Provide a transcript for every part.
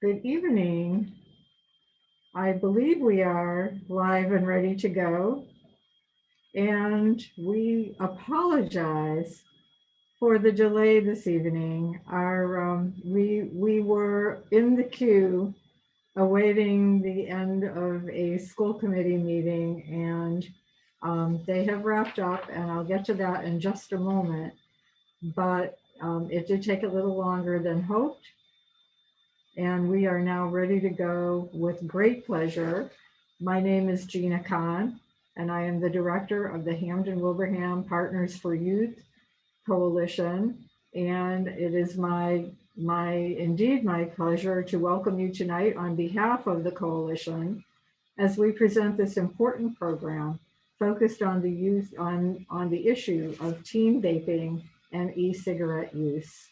Good evening. I believe we are live and ready to go. And we apologize for the delay this evening. We were in the queue awaiting the end of a school committee meeting, and they have wrapped up, and I'll get to that in just a moment. But it did take a little longer than hoped. And we are now ready to go with great pleasure. My name is Gina Kahn, and I am the director of the Hampden-Wilbraham Partners for Youth Coalition. And it is indeed my pleasure to welcome you tonight on behalf of the coalition as we present this important program focused on the issue of teen vaping and e-cigarette use.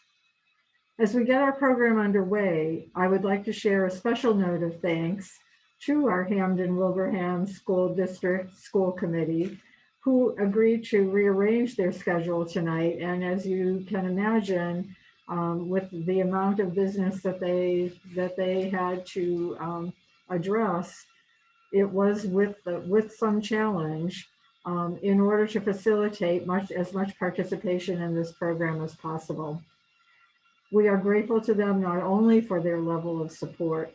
As we get our program underway, I would like to share a special note of thanks to our Hampden-Wilbraham School District School Committee, who agreed to rearrange their schedule tonight. And as you can imagine, with the amount of business that they had to address, it was with some challenge in order to facilitate as much participation in this program as possible. We are grateful to them not only for their level of support,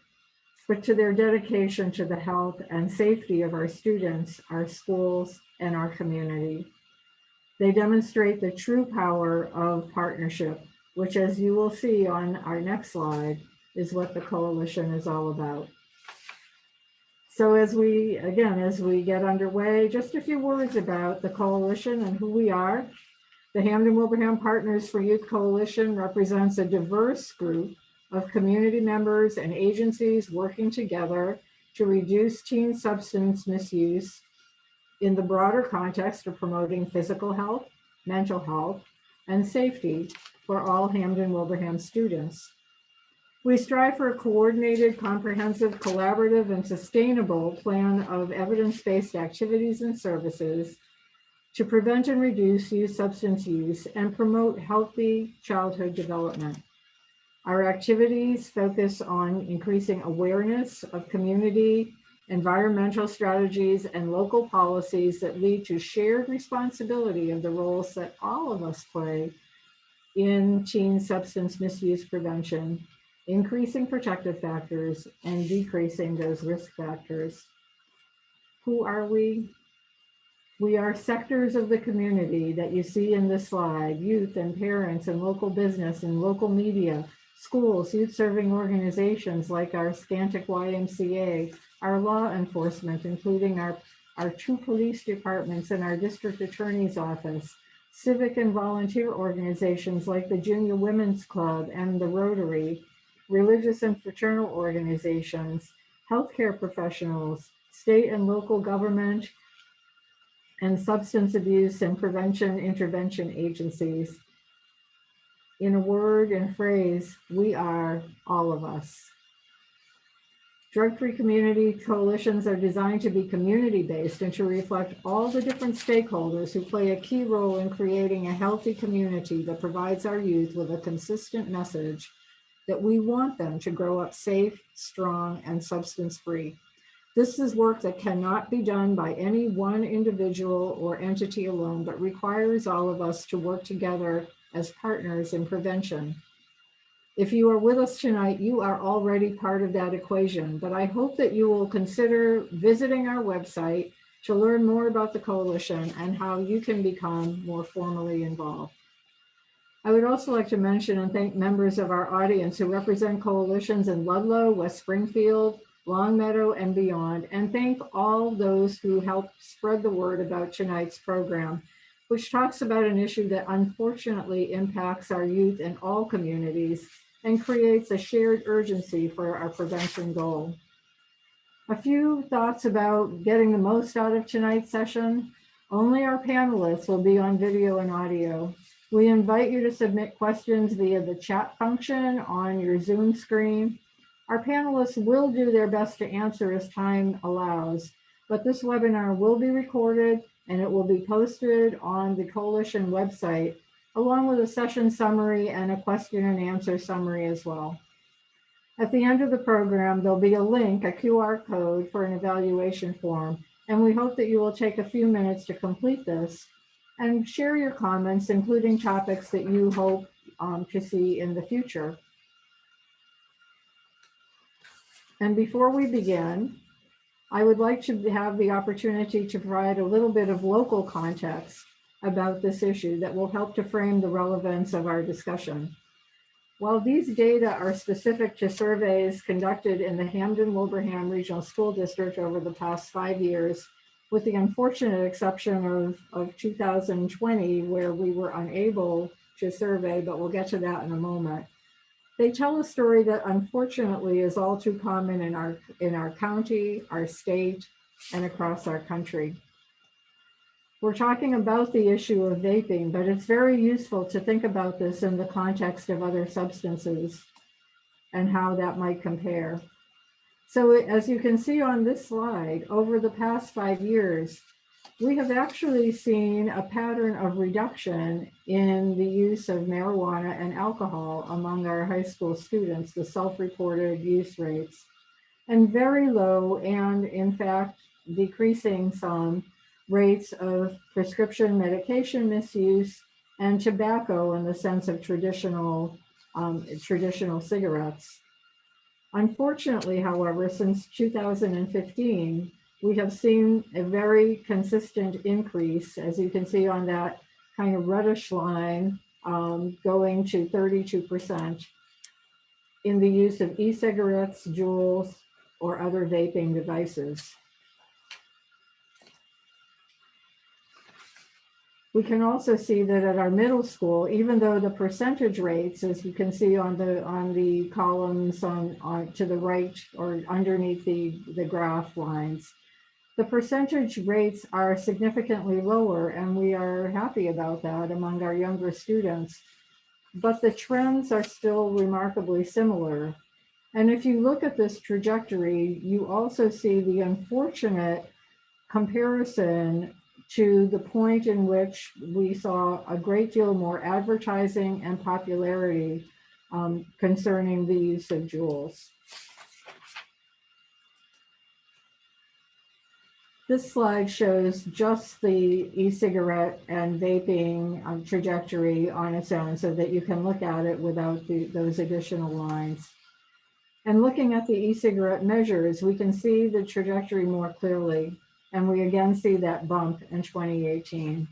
but to their dedication to the health and safety of our students, our schools, and our community. They demonstrate the true power of partnership, which, as you will see on our next slide, is what the coalition is all about. So as we get underway, just a few words about the coalition and who we are. The Hampden-Wilbraham Partners for Youth Coalition represents a diverse group of community members and agencies working together to reduce teen substance misuse in the broader context of promoting physical health, mental health, and safety for all Hampden-Wilbraham students. We strive for a coordinated, comprehensive, collaborative, and sustainable plan of evidence-based activities and services to prevent and reduce youth substance use and promote healthy childhood development. Our activities focus on increasing awareness of community, environmental strategies, and local policies that lead to shared responsibility of the roles that all of us play in teen substance misuse prevention, increasing protective factors, and decreasing those risk factors. Who are we? We are sectors of the community that you see in this slide: youth and parents and local business and local media, schools, youth serving organizations like our Scantic YMCA, our law enforcement, including our 2 police departments and our district attorney's office, civic and volunteer organizations like the Junior Women's Club and the Rotary, religious and fraternal organizations, healthcare professionals, state and local government, and substance abuse and prevention intervention agencies. In a word and phrase, we are all of us. Drug-free community coalitions are designed to be community-based and to reflect all the different stakeholders who play a key role in creating a healthy community that provides our youth with a consistent message that we want them to grow up safe, strong, and substance-free. This is work that cannot be done by any one individual or entity alone, but requires all of us to work together as partners in prevention. If you are with us tonight, you are already part of that equation, but I hope that you will consider visiting our website to learn more about the coalition and how you can become more formally involved. I would also like to mention and thank members of our audience who represent coalitions in Ludlow, West Springfield, Longmeadow, and beyond, and thank all those who helped spread the word about tonight's program, which talks about an issue that unfortunately impacts our youth in all communities and creates a shared urgency for our prevention goal. A few thoughts about getting the most out of tonight's session. Only our panelists will be on video and audio. We invite you to submit questions via the chat function on your Zoom screen. Our panelists will do their best to answer as time allows, but this webinar will be recorded and it will be posted on the coalition website, along with a session summary and a question and answer summary as well. At the end of the program, there'll be a link, a QR code for an evaluation form, and we hope that you will take a few minutes to complete this and share your comments, including topics that you hope to see in the future. And before we begin, I would like to have the opportunity to provide a little bit of local context about this issue that will help to frame the relevance of our discussion. While these data are specific to surveys conducted in the Hampden-Wilbraham Regional School District over the past 5 years, with the unfortunate exception of 2020, where we were unable to survey, but we'll get to that in a moment. They tell a story that unfortunately is all too common in our county, our state, and across our country. We're talking about the issue of vaping, but it's very useful to think about this in the context of other substances and how that might compare. So as you can see on this slide, over the past 5 years, we have actually seen a pattern of reduction in the use of marijuana and alcohol among our high school students, the self-reported use rates, and very low and in fact decreasing some rates of prescription medication misuse and tobacco in the sense of traditional cigarettes. Unfortunately, however, since 2015, we have seen a very consistent increase, as you can see on that kind of reddish line, going to 32% in the use of e-cigarettes, JUULs, or other vaping devices. We can also see that at our middle school, even though the percentage rates, as you can see on the columns to the right or underneath the graph lines, the percentage rates are significantly lower, and we are happy about that among our younger students. But the trends are still remarkably similar. And if you look at this trajectory, you also see the unfortunate comparison to the point in which we saw a great deal more advertising and popularity concerning the use of JUULs. This slide shows just the e-cigarette and vaping trajectory on its own so that you can look at it without those additional lines. And looking at the e-cigarette measures, we can see the trajectory more clearly. And we again see that bump in 2018.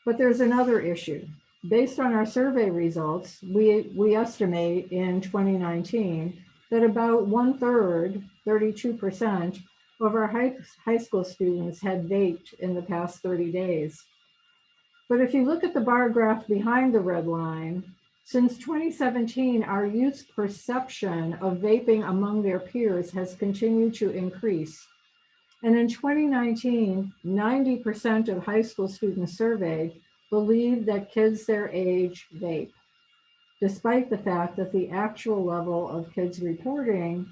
But there's another issue. Based on our survey results, we estimate in 2019 that about 1/3, 32%, of our high school students had vaped in the past 30 days. But if you look at the bar graph behind the red line, since 2017, our youth's perception of vaping among their peers has continued to increase. And in 2019, 90% of high school students surveyed believed that kids their age vape, despite the fact that the actual level of kids reporting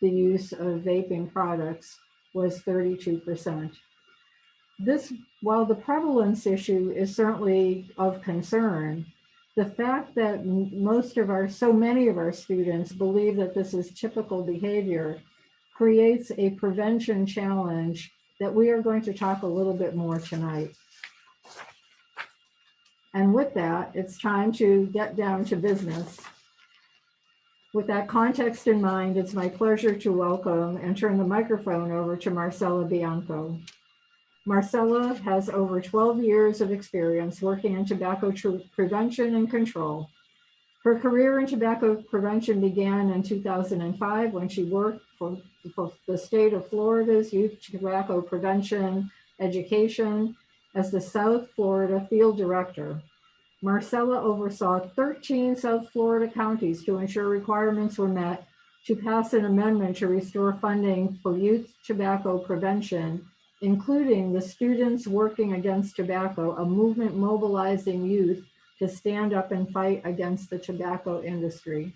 the use of vaping products was 32%. While the prevalence issue is certainly of concern, the fact that so many of our students believe that this is typical behavior creates a prevention challenge that we are going to talk a little bit more tonight. And with that, it's time to get down to business. With that context in mind, it's my pleasure to welcome and turn the microphone over to Marcella Bianco. Marcella has over 12 years of experience working in tobacco prevention and control. Her career in tobacco prevention began in 2005 when she worked for the state of Florida's Youth Tobacco Prevention Education as the South Florida Field Director. Marcella oversaw 13 South Florida counties to ensure requirements were met to pass an amendment to restore funding for youth tobacco prevention, including the Students Working Against Tobacco, a movement mobilizing youth to stand up and fight against the tobacco industry.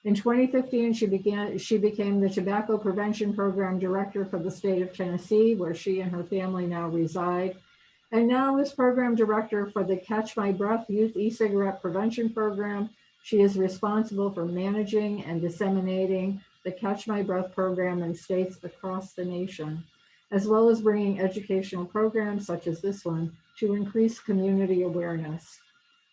In 2015, she became the Tobacco Prevention Program Director for the state of Tennessee, where she and her family now reside, and now is Program Director for the Catch My Breath Youth E-Cigarette Prevention Program. She is responsible for managing and disseminating the Catch My Breath program in states across the nation, as well as bringing educational programs such as this one to increase community awareness.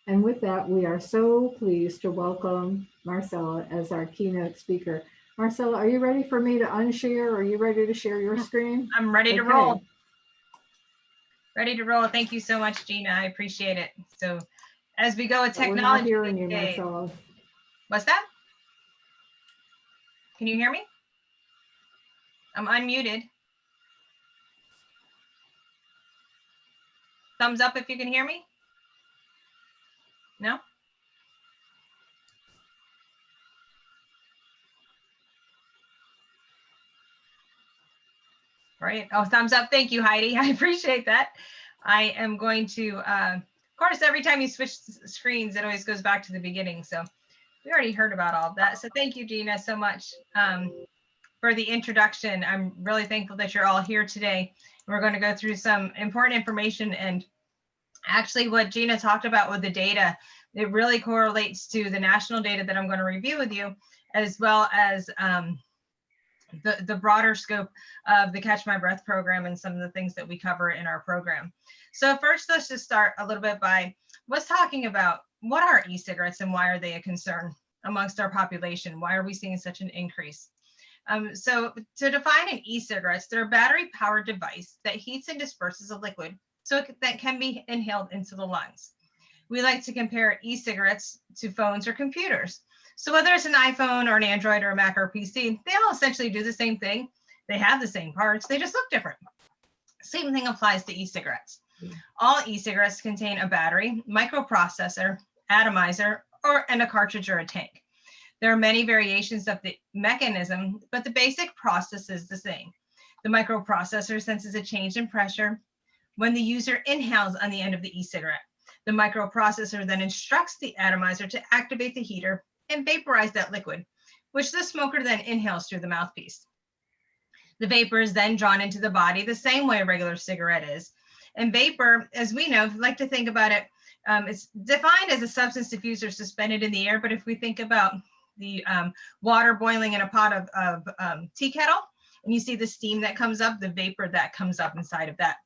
And with that, we are so pleased to welcome Marcella as our keynote speaker. Marcella, are you ready for me to unshare? Are you ready to share your screen? I'm ready to roll. Ready to roll. Thank you so much, Gina. I appreciate it. So as we go with technology. We're not hearing you, Marcella. What's that? Can you hear me? I'm unmuted. Thumbs up if you can hear me. No? Right. Oh, thumbs up. Thank you, Heidi. I appreciate that. I am going to, of course, every time you switch screens, it always goes back to the beginning. So we already heard about all of that. So thank you, Gina, so much for the introduction. I'm really thankful that you're all here today. We're going to go through some important information, and actually what Gina talked about with the data, it really correlates to the national data that I'm going to review with you, as well as the broader scope of the Catch My Breath program and some of the things that we cover in our program. So first, let's just start a little bit by what's talking about what are e-cigarettes and why are they a concern amongst our population? Why are we seeing such an increase? So to define an e-cigarettes, they're a battery-powered device that heats and disperses a liquid that can be inhaled into the lungs. We like to compare e-cigarettes to phones or computers. So whether it's an iPhone or an Android or a Mac or a PC, they all essentially do the same thing. They have the same parts, they just look different. Same thing applies to e-cigarettes. All e-cigarettes contain a battery, microprocessor, atomizer, and a cartridge or a tank. There are many variations of the mechanism, but the basic process is the same. The microprocessor senses a change in pressure when the user inhales on the end of the e-cigarette. The microprocessor then instructs the atomizer to activate the heater and vaporize that liquid, which the smoker then inhales through the mouthpiece. The vapor is then drawn into the body the same way a regular cigarette is. And vapor, as we know, if you like to think about it, it's defined as a substance diffused or suspended in the air. But if we think about the water boiling in a pot of tea kettle, and you see the steam that comes up, the vapor that comes up inside of that.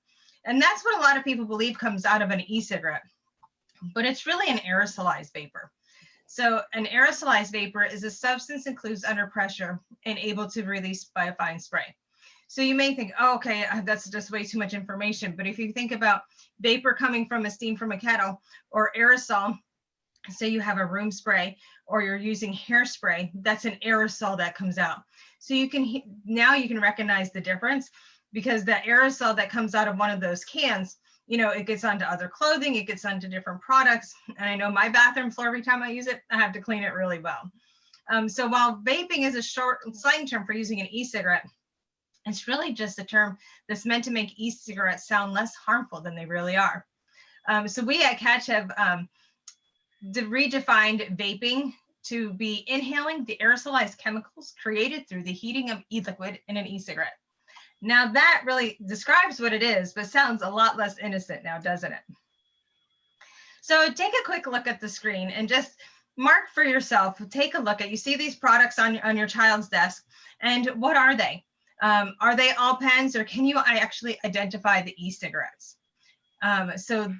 And that's what a lot of people believe comes out of an e-cigarette, but it's really an aerosolized vapor. So an aerosolized vapor is a substance enclosed under pressure and able to release by a fine spray. So you may think, oh, okay, that's just way too much information. But if you think about vapor coming from a steam from a kettle or aerosol, say you have a room spray or you're using hairspray, that's an aerosol that comes out. So now you can recognize the difference, because the aerosol that comes out of one of those cans, it gets onto other clothing, it gets onto different products. And I know my bathroom floor, every time I use it, I have to clean it really well. So while vaping is a short slang term for using an e-cigarette, it's really just a term that's meant to make e-cigarettes sound less harmful than they really are. So we at Catch have redefined vaping to be inhaling the aerosolized chemicals created through the heating of e-liquid in an e-cigarette. Now that really describes what it is, but sounds a lot less innocent now, doesn't it? So take a quick look at the screen and just mark for yourself, take a look at, you see these products on your child's desk, and what are they? Are they all pens, or can you actually identify the e-cigarettes? So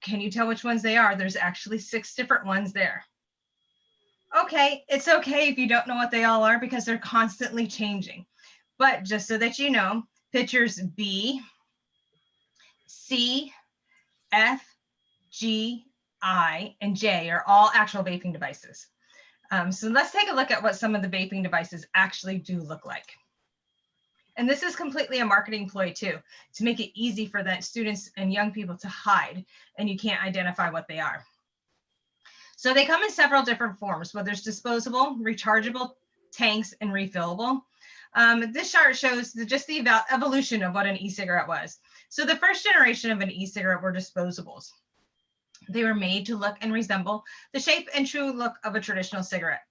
can you tell which ones they are? There's actually 6 different ones there. Okay, it's okay if you don't know what they all are, because they're constantly changing. But just so that you know, pictures B, C, F, G, I, and J are all actual vaping devices. So let's take a look at what some of the vaping devices actually do look like. And this is completely a marketing ploy too, to make it easy for the students and young people to hide, and you can't identify what they are. So they come in several different forms, whether it's disposable, rechargeable, tanks, and refillable. This chart shows just the evolution of what an e-cigarette was. So the first generation of an e-cigarette were disposables. They were made to look and resemble the shape and true look of a traditional cigarette.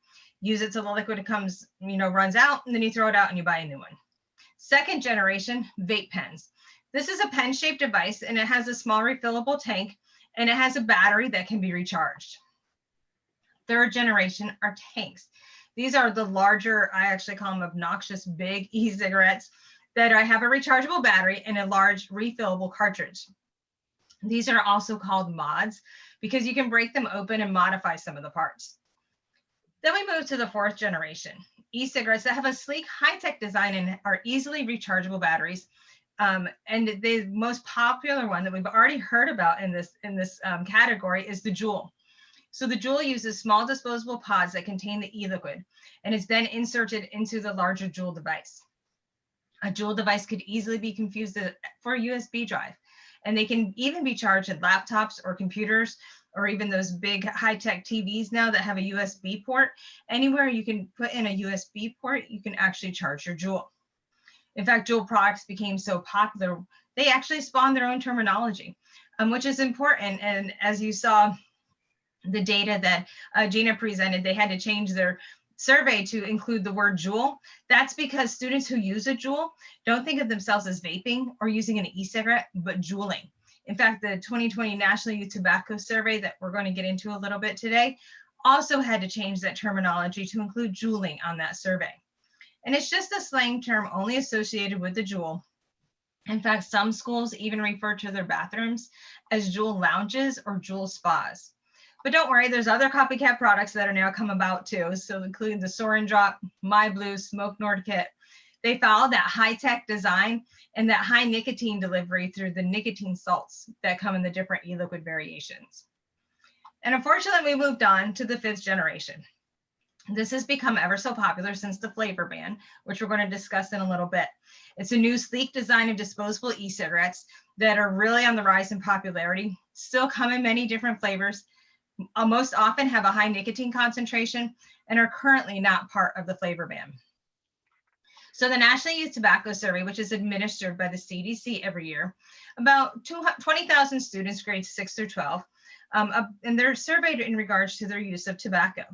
Use it till the liquid comes, runs out, and then you throw it out and you buy a new one. Second generation, vape pens. This is a pen-shaped device, and it has a small refillable tank, and it has a battery that can be recharged. Third generation are tanks. These are the larger, I actually call them obnoxious big e-cigarettes that have a rechargeable battery and a large refillable cartridge. These are also called mods because you can break them open and modify some of the parts. Then we move to the fourth generation, e-cigarettes that have a sleek, high-tech design and are easily rechargeable batteries. And the most popular one that we've already heard about in this category is the JUUL. So the JUUL uses small disposable pods that contain the e-liquid and is then inserted into the larger JUUL device. A JUUL device could easily be confused for a USB drive, and they can even be charged at laptops or computers, or even those big high-tech TVs now that have a USB port. Anywhere you can put in a USB port, you can actually charge your JUUL. In fact, JUUL products became so popular, they actually spawned their own terminology, which is important. And as you saw, the data that Gina presented, they had to change their survey to include the word JUUL. That's because students who use a JUUL don't think of themselves as vaping or using an e-cigarette, but JUULing. In fact, the 2020 National Youth Tobacco Survey that we're going to get into a little bit today also had to change that terminology to include JUULing on that survey. And it's just a slang term only associated with the JUUL. In fact, some schools even refer to their bathrooms as JUUL lounges or JUUL spas. But don't worry, there's other copycat products that are now come about too. So including the Soarin' Drop, My Blue, Smoke Nord Kit. They follow that high-tech design and that high nicotine delivery through the nicotine salts that come in the different e-liquid variations. And unfortunately, we moved on to the fifth generation. This has become ever so popular since the flavor ban, which we're going to discuss in a little bit. It's a new sleek design of disposable e-cigarettes that are really on the rise in popularity, still come in many different flavors, most often have a high nicotine concentration, and are currently not part of the flavor ban. So the National Youth Tobacco Survey, which is administered by the CDC every year, about 20,000 students grades 6 through 12, and they're surveyed in regards to their use of tobacco.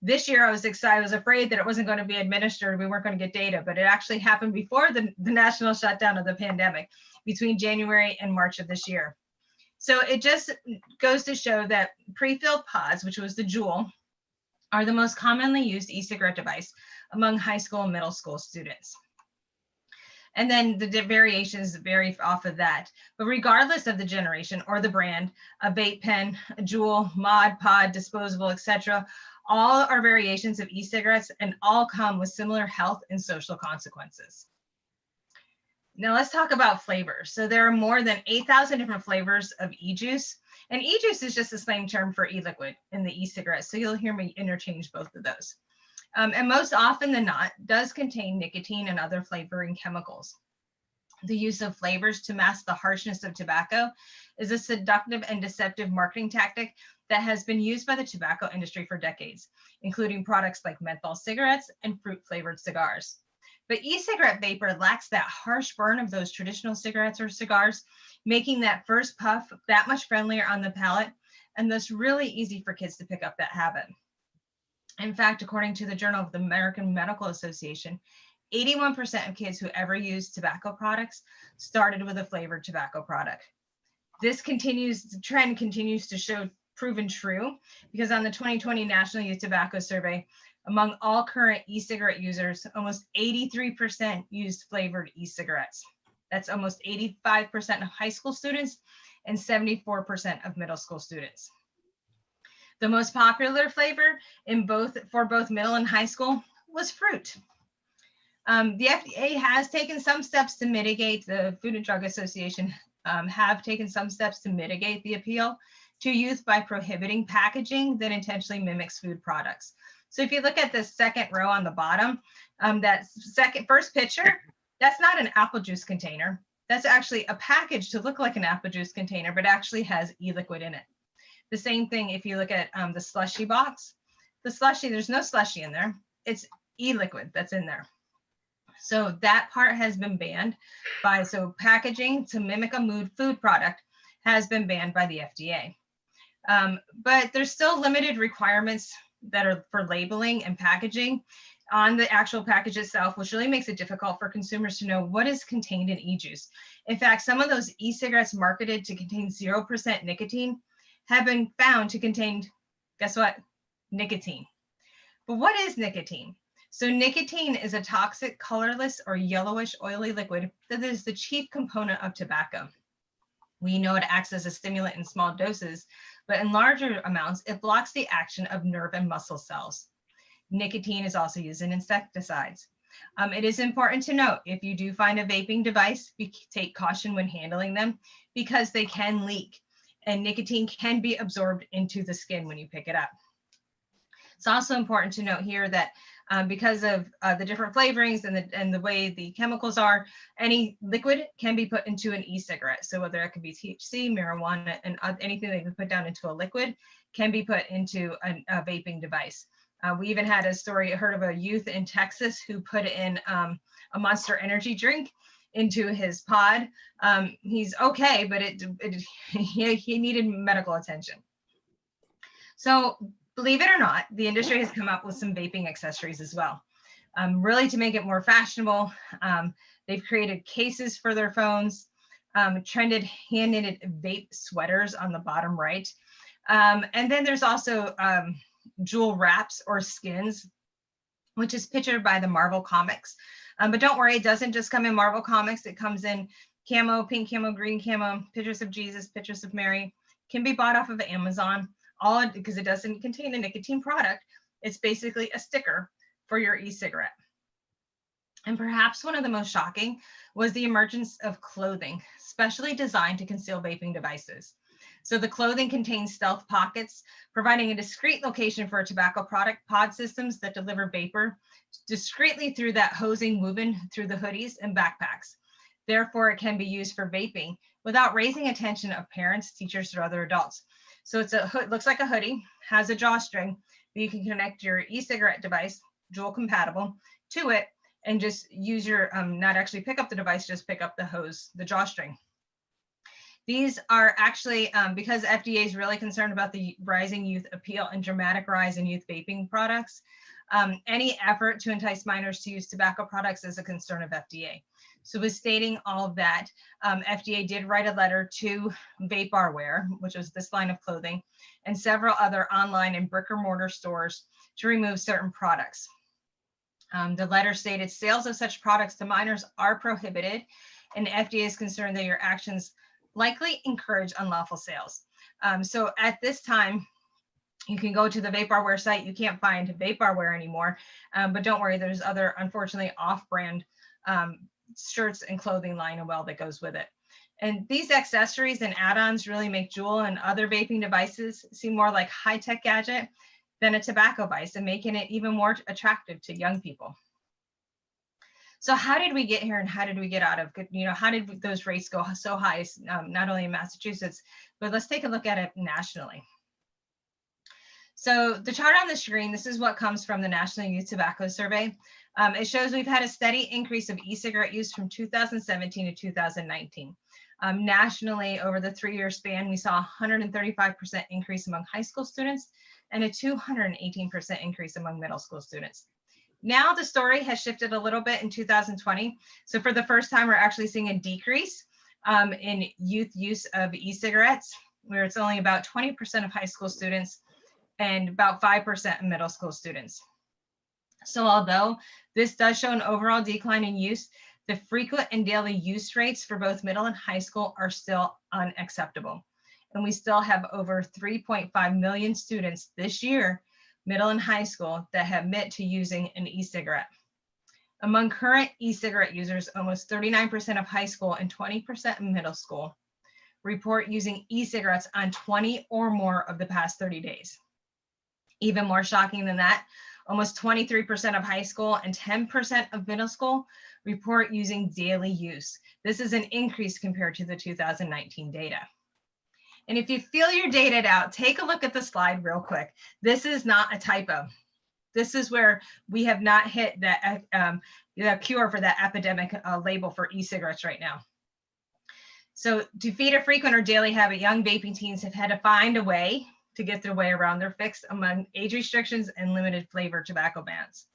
This year, I was excited. I was afraid that it wasn't going to be administered. We weren't going to get data, but it actually happened before the national shutdown of the pandemic between January and March of this year. So it just goes to show that pre-filled pods, which was the JUUL, are the most commonly used e-cigarette device among high school and middle school students. And then the variations vary off of that. But regardless of the generation or the brand, a vape pen, a JUUL, mod, pod, disposable, etc., all are variations of e-cigarettes and all come with similar health and social consequences. Now let's talk about flavors. So there are more than 8,000 different flavors of e-juice, and e-juice is just a slang term for e-liquid in the e-cigarette. So you'll hear me interchange both of those. And most often than not, does contain nicotine and other flavoring chemicals. The use of flavors to mask the harshness of tobacco is a seductive and deceptive marketing tactic that has been used by the tobacco industry for decades, including products like menthol cigarettes and fruit-flavored cigars. But e-cigarette vapor lacks that harsh burn of those traditional cigarettes or cigars, making that first puff that much friendlier on the palate, and thus really easy for kids to pick up that habit. In fact, according to the Journal of the American Medical Association, 81% of kids who ever used tobacco products started with a flavored tobacco product. This the trend continues to show proven true, because on the 2020 National Youth Tobacco Survey, among all current e-cigarette users, almost 83% used flavored e-cigarettes. That's almost 85% of high school students and 74% of middle school students. The most popular flavor for both middle and high school was fruit. The FDA has taken some steps to mitigate, the Food and Drug Association have taken some steps to mitigate the appeal to youth by prohibiting packaging that intentionally mimics food products. So if you look at the second row on the bottom, that first picture, that's not an apple juice container. That's actually a package to look like an apple juice container, but actually has e-liquid in it. The same thing if you look at the slushy box. The slushy, there's no slushy in there. It's e-liquid that's in there. So that part has been banned so packaging to mimic a food product has been banned by the FDA. But there's still limited requirements that are for labeling and packaging on the actual package itself, which really makes it difficult for consumers to know what is contained in e-juice. In fact, some of those e-cigarettes marketed to contain 0% nicotine have been found to contain, guess what? nicotine. But what is nicotine? So nicotine is a toxic, colorless, or yellowish oily liquid that is the chief component of tobacco. We know it acts as a stimulant in small doses, but in larger amounts, it blocks the action of nerve and muscle cells. Nicotine is also used in insecticides. It is important to note, if you do find a vaping device, take caution when handling them because they can leak and nicotine can be absorbed into the skin when you pick it up. It's also important to note here that because of the different flavorings and the way the chemicals are, any liquid can be put into an e-cigarette. So whether it could be THC, marijuana, and anything that you put down into a liquid can be put into a vaping device. We even had a story, heard of a youth in Texas who put in a Monster Energy drink into his pod. He's okay, but he needed medical attention. So believe it or not, the industry has come up with some vaping accessories as well, really to make it more fashionable. They've created cases for their phones, trended hand-knitted vape sweaters on the bottom right. And then there's also JUUL wraps or skins, which is pictured by the Marvel comics. But don't worry, it doesn't just come in Marvel comics. It comes in camo, pink camo, green camo, pictures of Jesus, pictures of Mary. Can be bought off of Amazon. All because it doesn't contain a nicotine product. It's basically a sticker for your e-cigarette. And perhaps one of the most shocking was the emergence of clothing, specially designed to conceal vaping devices. So the clothing contains stealth pockets, providing a discrete location for tobacco product pod systems that deliver vapor discreetly through that hosing woven through the hoodies and backpacks. Therefore, it can be used for vaping without raising attention of parents, teachers, or other adults. So it's a hood, looks like a hoodie, has a drawstring, but you can connect your e-cigarette device, JUUL compatible, to it and just use your, not actually pick up the device, just pick up the hose, the drawstring. These are actually, because FDA is really concerned about the rising youth appeal and dramatic rise in youth vaping products, any effort to entice minors to use tobacco products is a concern of FDA. So with stating all of that, FDA did write a letter to Vape Barware, which was this line of clothing, and several other online and brick and mortar stores to remove certain products. The letter stated sales of such products to minors are prohibited, and FDA is concerned that your actions likely encourage unlawful sales. So at this time, you can go to the Vape Barware site. You can't find Vape Barware anymore, but don't worry, there's other, unfortunately, off-brand shirts and clothing line as well that goes with it. And these accessories and add-ons really make JUUL and other vaping devices seem more like high-tech gadget than a tobacco device, and making it even more attractive to young people. So how did we get here, and how did we get out of, how did those rates go so high, not only in Massachusetts, but let's take a look at it nationally. So the chart on the screen, this is what comes from the National Youth Tobacco Survey. It shows we've had a steady increase of e-cigarette use from 2017 to 2019. Nationally, over the 3-year span, we saw a 135% increase among high school students and a 218% increase among middle school students. Now the story has shifted a little bit in 2020. So for the first time, we're actually seeing a decrease in youth use of e-cigarettes, where it's only about 20% of high school students and about 5% of middle school students. So although this does show an overall decline in use, the frequent and daily use rates for both middle and high school are still unacceptable. And we still have over 3.5 million students this year, middle and high school, that have admit to using an e-cigarette. Among current e-cigarette users, almost 39% of high school and 20% of middle school report using e-cigarettes on 20 or more of the past 30 days. Even more shocking than that, almost 23% of high school and 10% of middle school report using daily use. This is an increase compared to the 2019 data. And if you feel you're dated out, take a look at the slide real quick. This is not a typo. This is where we have not hit that the cure for that epidemic label for e-cigarettes right now. So to feed a frequent or daily habit, young vaping teens have had to find a way to get their way around their fix among age restrictions and limited flavor tobacco bans.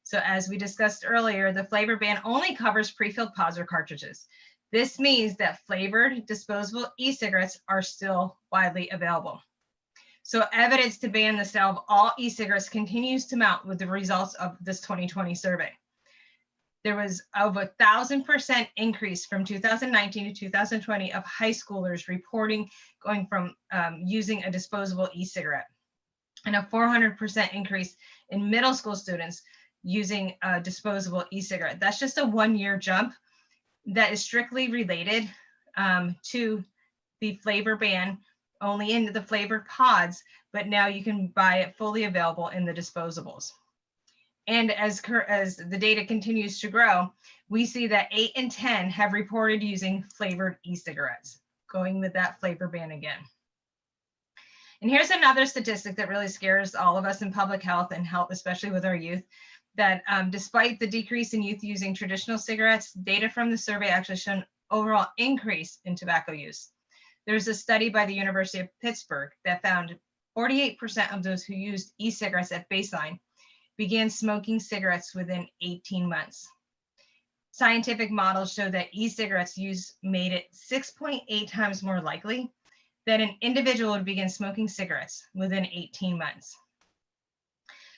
So as we discussed earlier, the flavor ban only covers pre-filled pods or cartridges. This means that flavored disposable e-cigarettes are still widely available. So evidence to ban the sale of all e-cigarettes continues to mount with the results of this 2020 survey. There was over 1,000% increase from 2019 to 2020 of high schoolers reporting going from using a disposable e-cigarette, and a 400% increase in middle school students using a disposable e-cigarette. That's just a 1-year jump that is strictly related to the flavor ban, only in the flavored pods, but now you can buy it fully available in the disposables. And as the data continues to grow, we see that 8 in 10 have reported using flavored e-cigarettes, going with that flavor ban again. And here's another statistic that really scares all of us in public health and health, especially with our youth, that despite the decrease in youth using traditional cigarettes, data from the survey actually show an overall increase in tobacco use. There's a study by the University of Pittsburgh that found 48% of those who used e-cigarettes at baseline began smoking cigarettes within 18 months. Scientific models show that e-cigarettes use made it 6.8 times more likely that an individual would begin smoking cigarettes within 18 months.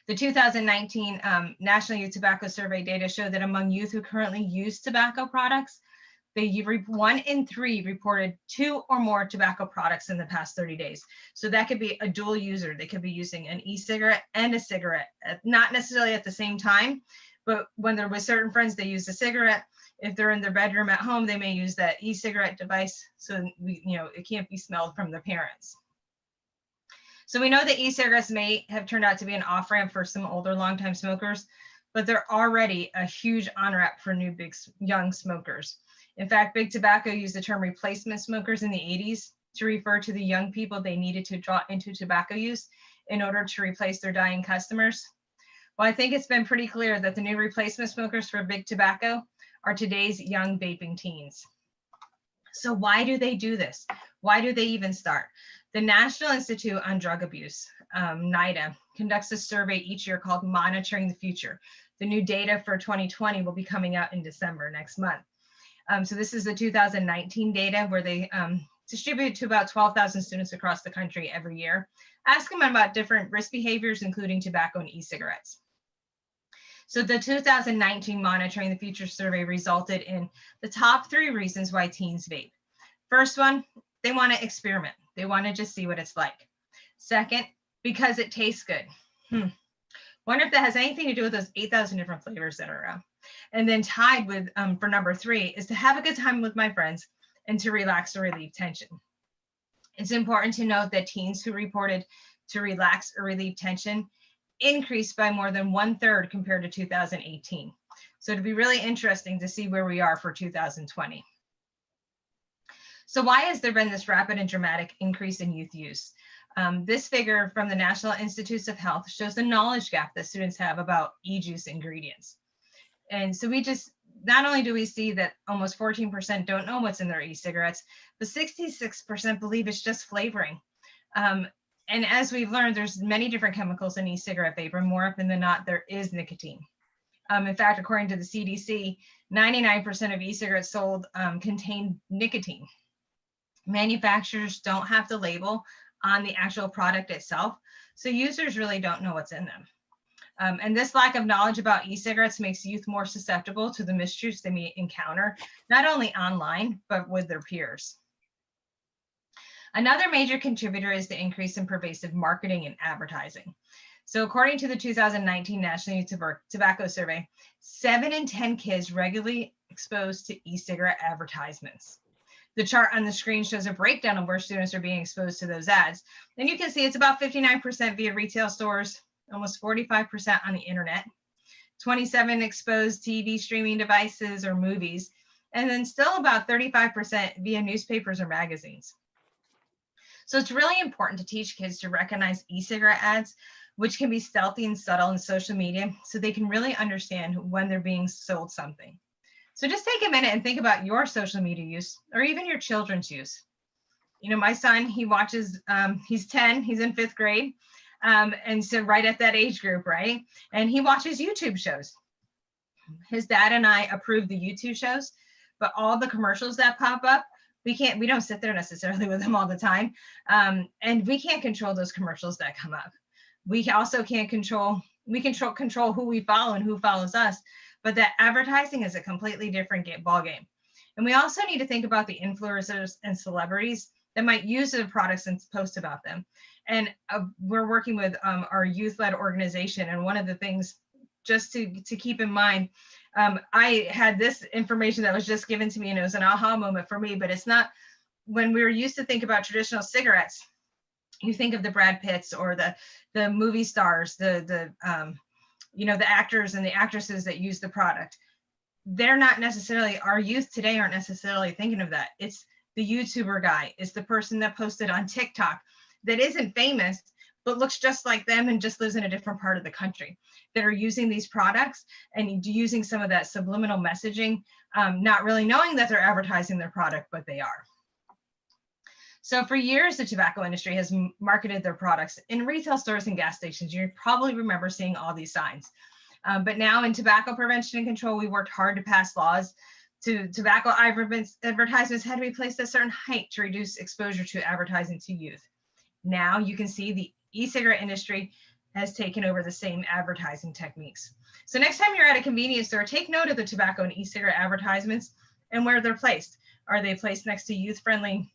The 2019 National Youth Tobacco Survey data show that among youth who currently use tobacco products, 1 in 3 reported 2 or more tobacco products in the past 30 days. So that could be a dual user. They could be using an e-cigarette and a cigarette, not necessarily at the same time, but when they're with certain friends, they use a cigarette. If they're in their bedroom at home, they may use that e-cigarette device. So it can't be smelled from the parents. So we know that e-cigarettes may have turned out to be an off-ramp for some older longtime smokers, but they're already a huge on-ramp for new young smokers. In fact, Big Tobacco used the term replacement smokers in the 80s to refer to the young people they needed to draw into tobacco use in order to replace their dying customers. Well, I think it's been pretty clear that the new replacement smokers for Big Tobacco are today's young vaping teens. So why do they do this? Why do they even start? The National Institute on Drug Abuse, NIDA, conducts a survey each year called Monitoring the Future. The new data for 2020 will be coming out in December next month. So this is the 2019 data where they distribute to about 12,000 students across the country every year, ask them about different risk behaviors, including tobacco and e-cigarettes. So the 2019 Monitoring the Future survey resulted in the top 3 reasons why teens vape. First one, they want to experiment. They want to just see what it's like. Second, because it tastes good. Wonder if that has anything to do with those 8,000 different flavors that are around. And then tied with, for number 3, is to have a good time with my friends and to relax or relieve tension. It's important to note that teens who reported to relax or relieve tension increased by more than 1/3 compared to 2018. So it'd be really interesting to see where we are for 2020. So why has there been this rapid and dramatic increase in youth use? This figure from the National Institutes of Health shows the knowledge gap that students have about e-juice ingredients. And so not only do we see that almost 14% don't know what's in their e-cigarettes, but 66% believe it's just flavoring. And as we've learned, there's many different chemicals in e-cigarette vapor. More often than not, there is nicotine. In fact, according to the CDC, 99% of e-cigarettes sold contain nicotine. Manufacturers don't have the label on the actual product itself, so users really don't know what's in them. And this lack of knowledge about e-cigarettes makes youth more susceptible to the misuse they may encounter, not only online, but with their peers. Another major contributor is the increase in pervasive marketing and advertising. So according to the 2019 National Youth Tobacco Survey, 7 in 10 kids regularly exposed to e-cigarette advertisements. The chart on the screen shows a breakdown of where students are being exposed to those ads. And you can see it's about 59% via retail stores, almost 45% on the internet, 27 exposed TV streaming devices or movies, and then still about 35% via newspapers or magazines. So it's really important to teach kids to recognize e-cigarette ads, which can be stealthy and subtle in social media, so they can really understand when they're being sold something. So just take a minute and think about your social media use, or even your children's use. My son, he watches, he's 10, he's in 5th grade. And so right at that age group, right? And he watches YouTube shows. His dad and I approve the YouTube shows, but all the commercials that pop up we don't sit there necessarily with them all the time. And we can't control those commercials that come up. We also can't control who we follow and who follows us, but that advertising is a completely different ball game. And we also need to think about the influencers and celebrities that might use the products and post about them. And we're working with our youth-led organization. And one of the things just to keep in mind, I had this information that was just given to me, and it was an aha moment for me, but it's not. When we were used to think about traditional cigarettes, you think of the Brad Pitts or the movie stars, the actors and the actresses that use the product. They're not necessarily, our youth today aren't necessarily thinking of that. It's the YouTuber guy, it's the person that posted on TikTok that isn't famous, but looks just like them and just lives in a different part of the country, that are using these products and using some of that subliminal messaging, not really knowing that they're advertising their product, but they are. So for years, the tobacco industry has marketed their products in retail stores and gas stations. You probably remember seeing all these signs. But now in tobacco prevention and control, we worked hard to pass laws to tobacco advertisements had to be placed at a certain height to reduce exposure to advertising to youth. Now you can see the e-cigarette industry has taken over the same advertising techniques. So next time you're at a convenience store, take note of the tobacco and e-cigarette advertisements and where they're placed. Are they placed next to youth-friendly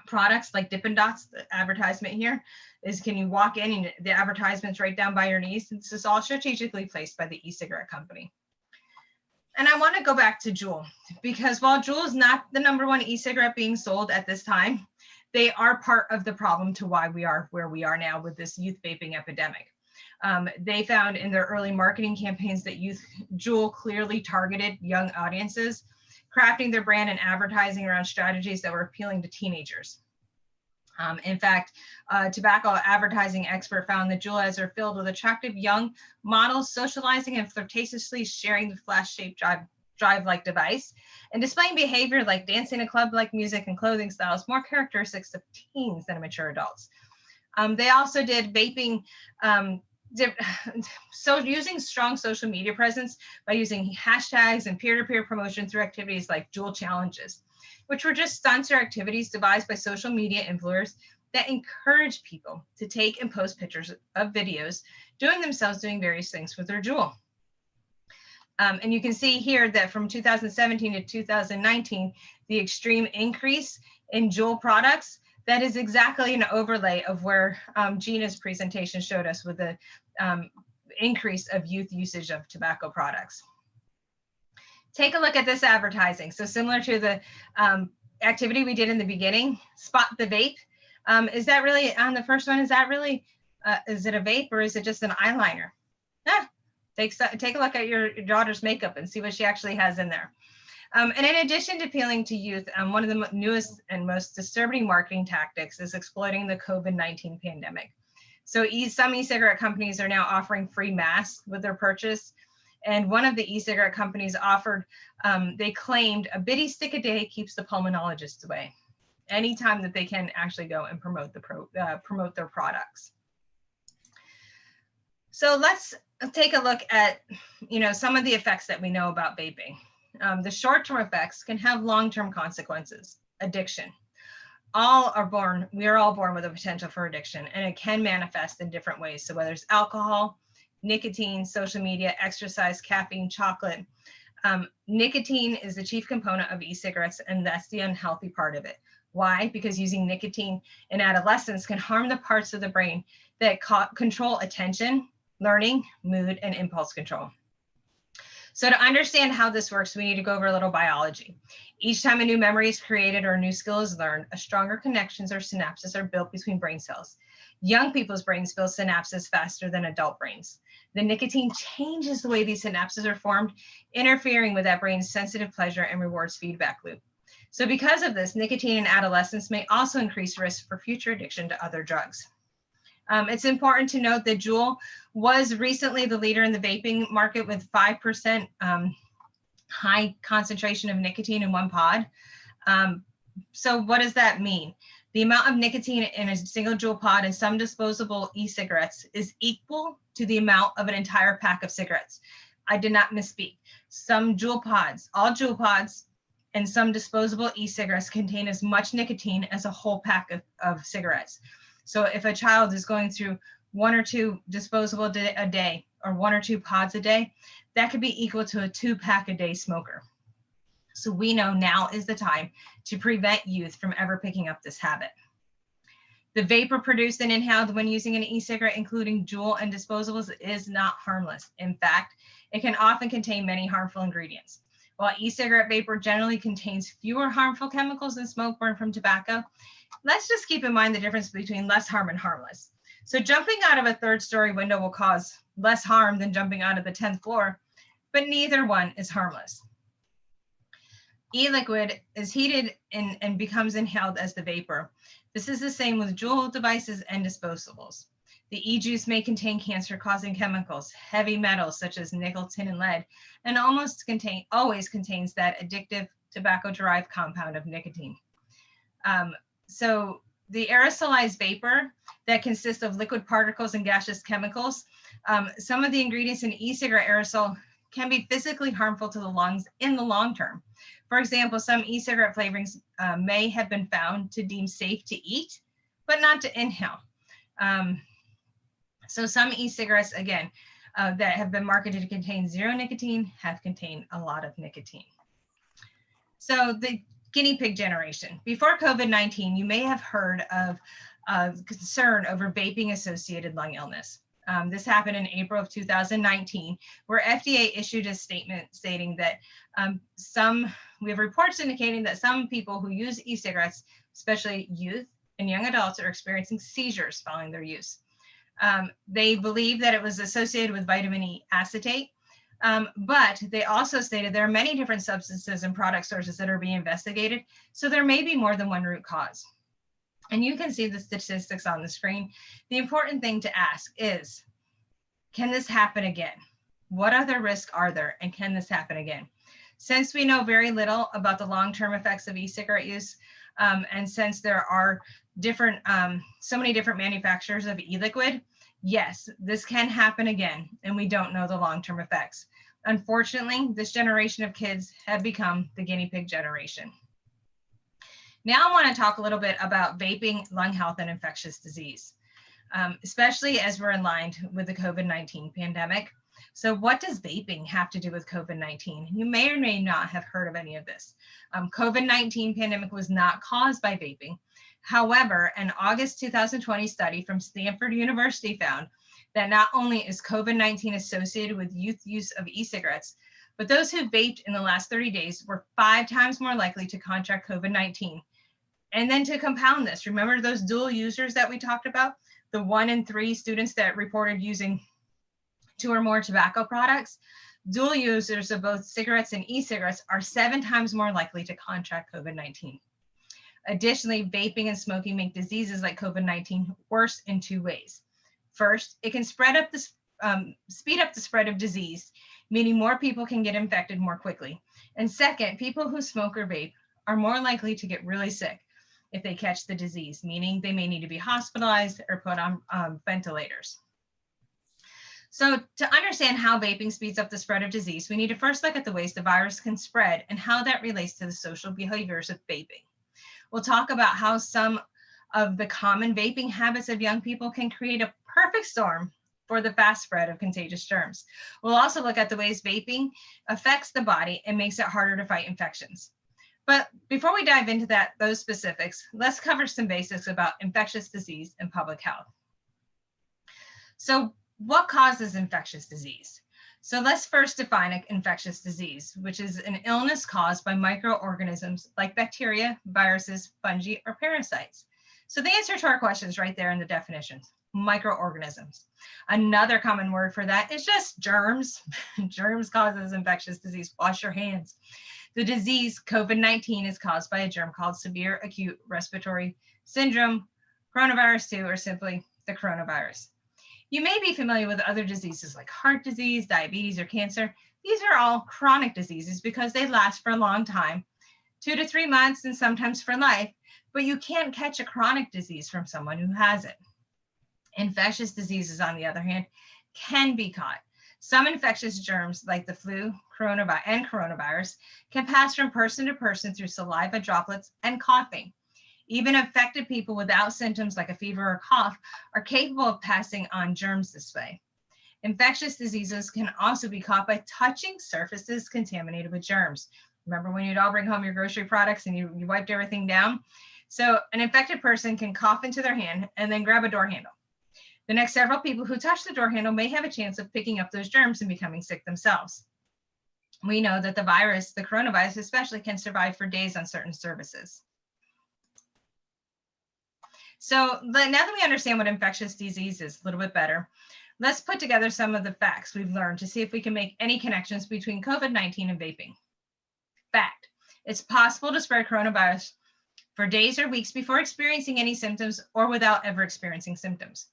products like Dippin' Dots? The advertisement here is, can you walk in and the advertisement's right down by your knees? This is all strategically placed by the e-cigarette company. And I want to go back to JUUL, because while JUUL is not the #1 e-cigarette being sold at this time, they are part of the problem to why we are where we are now with this youth vaping epidemic. They found in their early marketing campaigns that JUUL clearly targeted young audiences, crafting their brand and advertising around strategies that were appealing to teenagers. In fact, a tobacco advertising expert found that JUUL ads are filled with attractive young models socializing and flirtatiously sharing the flash-shaped drive-like device and displaying behavior like dancing to club-like music and clothing styles, more characteristics of teens than mature adults. They also did vaping, so using strong social media presence by using hashtags and peer-to-peer promotion through activities like JUUL challenges, which were just stunts or activities devised by social media influencers that encourage people to take and post pictures of videos doing various things with their JUUL. And you can see here that from 2017 to 2019, the extreme increase in JUUL products, that is exactly an overlay of where Gina's presentation showed us with the increase of youth usage of tobacco products. Take a look at this advertising. So similar to the activity we did in the beginning, spot the vape. Is that really, on the first one, is that really, is it a vape or is it just an eyeliner? Take a look at your daughter's makeup and see what she actually has in there. And in addition to appealing to youth, one of the newest and most disturbing marketing tactics is exploiting the COVID-19 pandemic. So some e-cigarette companies are now offering free masks with their purchase. And one of the e-cigarette companies offered, they claimed a bitty stick a day keeps the pulmonologist away, anytime that they can actually go and promote their products. So let's take a look at, some of the effects that we know about vaping. The short-term effects can have long-term consequences. Addiction. We are all born with a potential for addiction, and it can manifest in different ways. So whether it's alcohol, nicotine, social media, exercise, caffeine, chocolate. Nicotine is the chief component of e-cigarettes, and that's the unhealthy part of it. Why? Because using nicotine in adolescence can harm the parts of the brain that control attention, learning, mood, and impulse control. So to understand how this works, we need to go over a little biology. Each time a new memory is created or a new skill is learned, a stronger connections or synapses are built between brain cells. Young people's brains build synapses faster than adult brains. The nicotine changes the way these synapses are formed, interfering with that brain's sensitive pleasure and rewards feedback loop. So because of this, nicotine in adolescence may also increase risk for future addiction to other drugs. It's important to note that JUUL was recently the leader in the vaping market with 5% high concentration of nicotine in one pod. So what does that mean? The amount of nicotine in a single JUUL pod in some disposable e-cigarettes is equal to the amount of an entire pack of cigarettes. I did not misspeak. Some JUUL pods, all JUUL pods and some disposable e-cigarettes contain as much nicotine as a whole pack of cigarettes. So if a child is going through 1 or 2 disposable a day or 1 or 2 pods a day, that could be equal to a 2-pack a day smoker. So we know now is the time to prevent youth from ever picking up this habit. The vapor produced and inhaled when using an e-cigarette, including JUUL and disposables, is not harmless. In fact, it can often contain many harmful ingredients. While e-cigarette vapor generally contains fewer harmful chemicals than smoke burned from tobacco, let's just keep in mind the difference between less harm and harmless. So jumping out of a 3rd-story window will cause less harm than jumping out of the 10th floor, but neither one is harmless. E-liquid is heated and becomes inhaled as the vapor. This is the same with JUUL devices and disposables. The e-juice may contain cancer-causing chemicals, heavy metals such as nickel, tin, and lead, and always contains that addictive tobacco-derived compound of nicotine. So the aerosolized vapor that consists of liquid particles and gaseous chemicals, some of the ingredients in e-cigarette aerosol can be physically harmful to the lungs in the long term. For example, some e-cigarette flavorings may have been found to deem safe to eat, but not to inhale. So some e-cigarettes, again, that have been marketed to contain 0 nicotine have contained a lot of nicotine. So the Guinea Pig Generation. Before COVID-19, you may have heard of concern over vaping associated lung illness. This happened in April of 2019, where FDA issued a statement stating that we have reports indicating that some people who use e-cigarettes, especially youth and young adults, are experiencing seizures following their use. They believe that it was associated with vitamin E acetate, but they also stated there are many different substances and product sources that are being investigated, so there may be more than one root cause. And you can see the statistics on the screen. The important thing to ask is, can this happen again? What other risks are there, and can this happen again? Since we know very little about the long-term effects of e-cigarette use, and since there are so many different manufacturers of e-liquid, yes, this can happen again, and we don't know the long-term effects. Unfortunately, this generation of kids have become the guinea pig generation. Now I want to talk a little bit about vaping, lung health, and infectious disease, especially as we're aligned with the COVID-19 pandemic. So what does vaping have to do with COVID-19? You may or may not have heard of any of this. COVID-19 pandemic was not caused by vaping. However, an August 2020 study from Stanford University found that not only is COVID-19 associated with youth use of e-cigarettes, but those who vaped in the last 30 days were 5 times more likely to contract COVID-19. And then to compound this, remember those dual users that we talked about? The 1 in 3 students that reported using 2 or more tobacco products? Dual users of both cigarettes and e-cigarettes are 7 times more likely to contract COVID-19. Additionally, vaping and smoking make diseases like COVID-19 worse in 2 ways. First, it can speed up the spread of disease, meaning more people can get infected more quickly. And second, people who smoke or vape are more likely to get really sick if they catch the disease, meaning they may need to be hospitalized or put on ventilators. So to understand how vaping speeds up the spread of disease, we need to first look at the ways the virus can spread and how that relates to the social behaviors of vaping. We'll talk about how some of the common vaping habits of young people can create a perfect storm for the fast spread of contagious germs. We'll also look at the ways vaping affects the body and makes it harder to fight infections. But before we dive into those specifics, let's cover some basics about infectious disease and public health. So what causes infectious disease? So let's first define an infectious disease, which is an illness caused by microorganisms like bacteria, viruses, fungi, or parasites. So the answer to our question is right there in the definitions, microorganisms. Another common word for that is just germs. Germs causes infectious disease. Wash your hands. The disease COVID-19 is caused by a germ called severe acute respiratory syndrome, coronavirus 2, or simply the coronavirus. You may be familiar with other diseases like heart disease, diabetes, or cancer. These are all chronic diseases because they last for a long time, 2 to 3 months, and sometimes for life, but you can't catch a chronic disease from someone who has it. Infectious diseases, on the other hand, can be caught. Some infectious germs like the flu, coronavirus can pass from person to person through saliva droplets and coughing. Even affected people without symptoms like a fever or cough are capable of passing on germs this way. Infectious diseases can also be caught by touching surfaces contaminated with germs. Remember when you'd all bring home your grocery products and you wiped everything down? So an infected person can cough into their hand and then grab a door handle. The next several people who touch the door handle may have a chance of picking up those germs and becoming sick themselves. We know that the virus, the coronavirus especially, can survive for days on certain surfaces. So now that we understand what infectious disease is a little bit better, let's put together some of the facts we've learned to see if we can make any connections between COVID-19 and vaping. Fact: it's possible to spread coronavirus for days or weeks before experiencing any symptoms or without ever experiencing symptoms.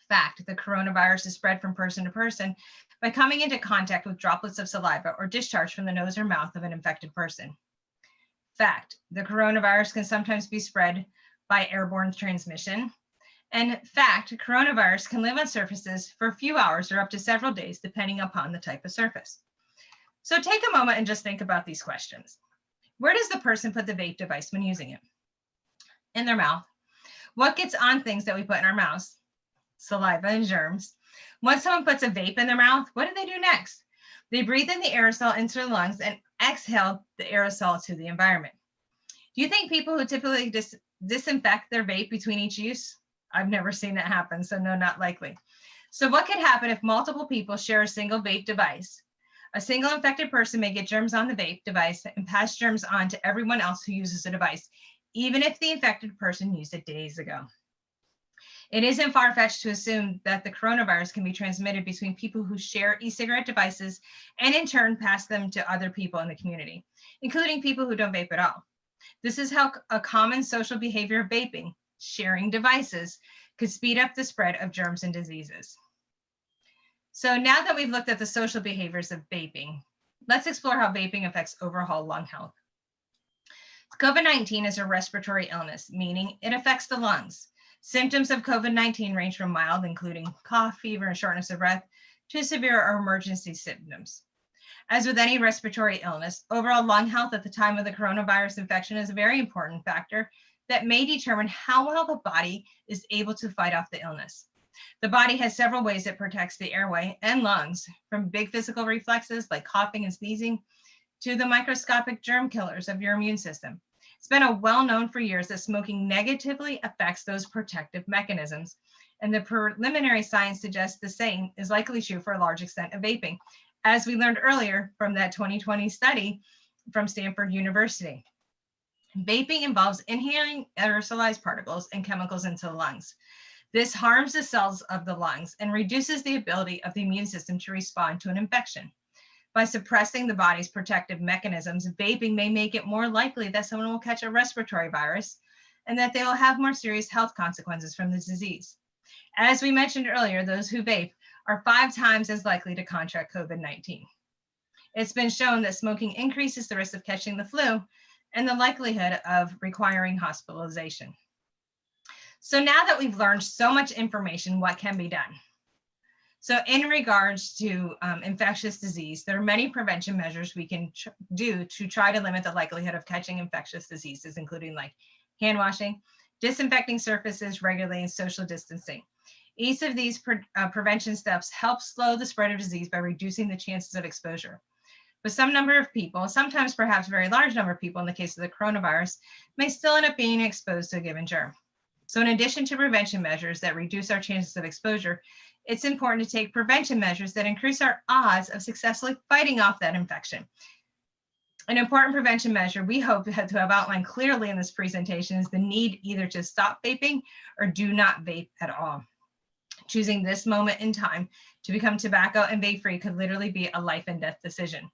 Fact: the coronavirus is spread from person to person by coming into contact with droplets of saliva or discharge from the nose or mouth of an infected person. Fact: the coronavirus can sometimes be spread by airborne transmission. And fact: coronavirus can live on surfaces for a few hours or up to several days, depending upon the type of surface. So take a moment and just think about these questions. Where does the person put the vape device when using it? In their mouth. What gets on things that we put in our mouths? Saliva and germs. Once someone puts a vape in their mouth, what do they do next? They breathe in the aerosol into their lungs and exhale the aerosol to the environment. Do you think people who typically disinfect their vape between each use? I've never seen that happen, so no, not likely. So what could happen if multiple people share a single vape device? A single infected person may get germs on the vape device and pass germs on to everyone else who uses the device, even if the infected person used it days ago. It isn't far-fetched to assume that the coronavirus can be transmitted between people who share e-cigarette devices and in turn pass them to other people in the community, including people who don't vape at all. This is how a common social behavior of vaping, sharing devices, could speed up the spread of germs and diseases. So now that we've looked at the social behaviors of vaping, let's explore how vaping affects overall lung health. COVID-19 is a respiratory illness, meaning it affects the lungs. Symptoms of COVID-19 range from mild, including cough, fever, and shortness of breath, to severe or emergency symptoms. As with any respiratory illness, overall lung health at the time of the coronavirus infection is a very important factor that may determine how well the body is able to fight off the illness. The body has several ways it protects the airway and lungs, from big physical reflexes like coughing and sneezing to the microscopic germ killers of your immune system. It's been well known for years that smoking negatively affects those protective mechanisms, and the preliminary science suggests the same is likely true for a large extent of vaping, as we learned earlier from that 2020 study from Stanford University. Vaping involves inhaling aerosolized particles and chemicals into the lungs. This harms the cells of the lungs and reduces the ability of the immune system to respond to an infection. By suppressing the body's protective mechanisms, vaping may make it more likely that someone will catch a respiratory virus and that they will have more serious health consequences from the disease. As we mentioned earlier, those who vape are 5 times as likely to contract COVID-19. It's been shown that smoking increases the risk of catching the flu and the likelihood of requiring hospitalization. So now that we've learned so much information, what can be done? So in regards to infectious disease, there are many prevention measures we can do to try to limit the likelihood of catching infectious diseases, including like hand washing, disinfecting surfaces regularly, and social distancing. Each of these prevention steps helps slow the spread of disease by reducing the chances of exposure. But some number of people, sometimes perhaps a very large number of people in the case of the coronavirus, may still end up being exposed to a given germ. So in addition to prevention measures that reduce our chances of exposure, it's important to take prevention measures that increase our odds of successfully fighting off that infection. An important prevention measure we hope to have outlined clearly in this presentation is the need either to stop vaping or do not vape at all. Choosing this moment in time to become tobacco and vape free could literally be a life and death decision.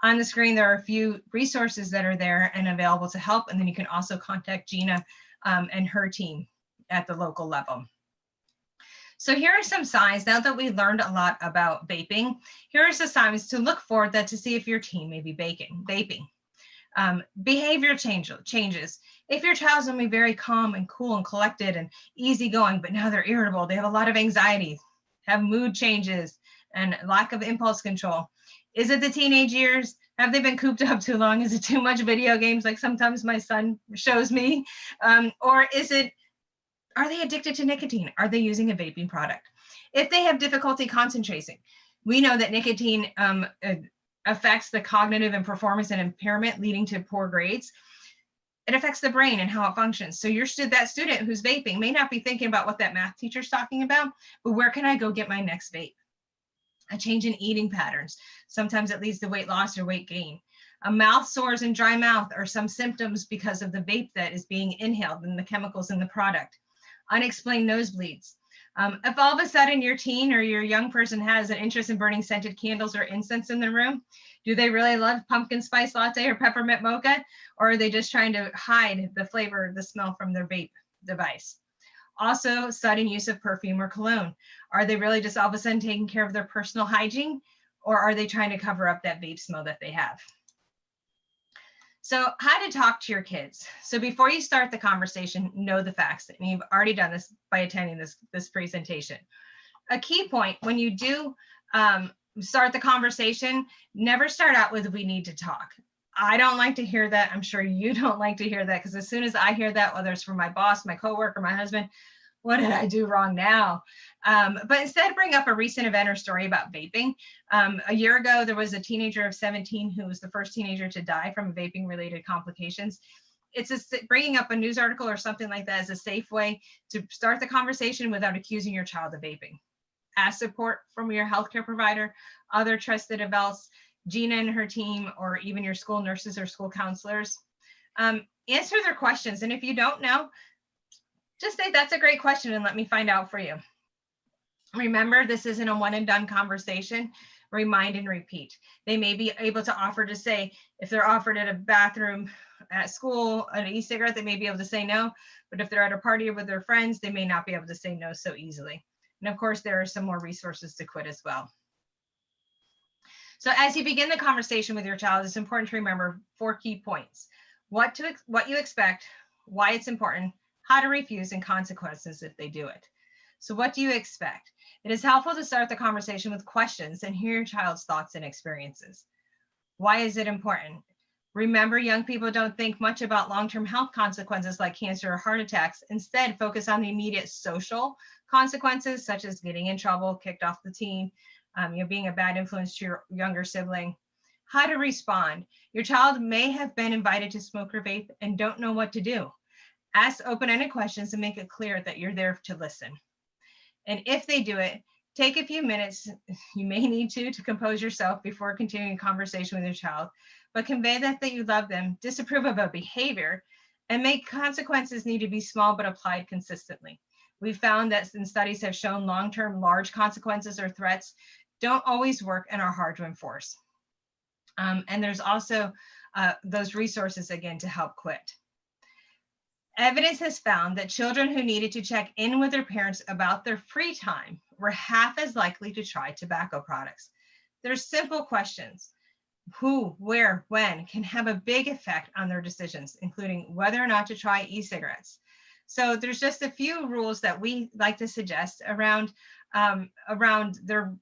On the screen, there are a few resources that are there and available to help, and then you can also contact Gina and her team at the local level. So here are some signs, now that we learned a lot about vaping, here are some signs to look for that to see if your teen may be vaping. Behavior changes. If your child's going to be very calm and cool and collected and easygoing, but now they're irritable, they have a lot of anxiety, have mood changes, and lack of impulse control. Is it the teenage years? Have they been cooped up too long? Is it too much video games like sometimes my son shows me? Or are they addicted to nicotine? Are they using a vaping product? If they have difficulty concentrating, we know that nicotine affects the cognitive and performance and impairment, leading to poor grades. It affects the brain and how it functions. So that student who's vaping may not be thinking about what that math teacher's talking about, but where can I go get my next vape? A change in eating patterns. Sometimes it leads to weight loss or weight gain. Mouth sores and dry mouth are some symptoms because of the vape that is being inhaled and the chemicals in the product. Unexplained nosebleeds. If all of a sudden your teen or your young person has an interest in burning scented candles or incense in the room, do they really love pumpkin spice latte or peppermint mocha? Or are they just trying to hide the flavor, the smell from their vape device? Also, sudden use of perfume or cologne. Are they really just all of a sudden taking care of their personal hygiene? Or are they trying to cover up that vape smell that they have? So how to talk to your kids. So before you start the conversation, know the facts. And you've already done this by attending this presentation. A key point when you do start the conversation, never start out with "we need to talk." I don't like to hear that. I'm sure you don't like to hear that, because as soon as I hear that, whether it's from my boss, my coworker, my husband, what did I do wrong now? But instead, bring up a recent event or story about vaping. A year ago, there was a teenager of 17 who was the first teenager to die from vaping-related complications. It's bringing up a news article or something like that as a safe way to start the conversation without accusing your child of vaping. Ask support from your healthcare provider, other trusted adults, Gina and her team, or even your school nurses or school counselors. Answer their questions. And if you don't know, just say, "That's a great question, and let me find out for you." Remember, this isn't a one and done conversation. Remind and repeat. They may be able to offer to say, if they're offered at a bathroom at school, an e-cigarette, they may be able to say no. But if they're at a party with their friends, they may not be able to say no so easily. And of course, there are some more resources to quit as well. So as you begin the conversation with your child, it's important to remember 4 key points: what you expect, why it's important, how to refuse, and consequences if they do it. So what do you expect? It is helpful to start the conversation with questions and hear your child's thoughts and experiences. Why is it important? Remember, young people don't think much about long-term health consequences like cancer or heart attacks. Instead, focus on the immediate social consequences, such as getting in trouble, kicked off the team, being a bad influence to your younger sibling. How to respond. Your child may have been invited to smoke or vape and don't know what to do. Ask open-ended questions and make it clear that you're there to listen. And if they do it, take a few minutes, you may need to compose yourself before continuing a conversation with your child, but convey that you love them, disapprove of a behavior, and make consequences need to be small but applied consistently. We've found that studies have shown long-term large consequences or threats don't always work and are hard to enforce. And there's also those resources, again, to help quit. Evidence has found that children who needed to check in with their parents about their free time were half as likely to try tobacco products. There's simple questions. Who, where, when can have a big effect on their decisions, including whether or not to try e-cigarettes. So there's just a few rules that we like to suggest around their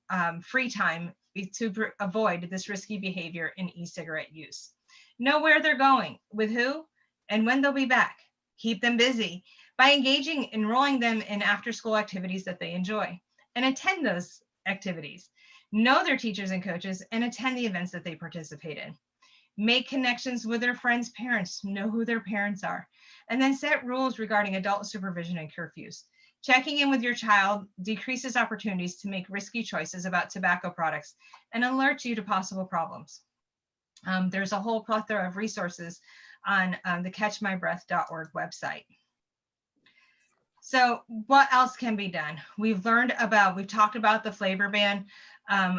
free time to avoid this risky behavior in e-cigarette use. Know where they're going, with who, and when they'll be back. Keep them busy by enrolling them in after-school activities that they enjoy, and attend those activities. Know their teachers and coaches and attend the events that they participate in. Make connections with their friends' parents, know who their parents are, and then set rules regarding adult supervision and curfews. Checking in with your child decreases opportunities to make risky choices about tobacco products and alerts you to possible problems. There's a whole plethora of resources on the catchmybreath.org website. So what else can be done? We've talked about the flavor ban.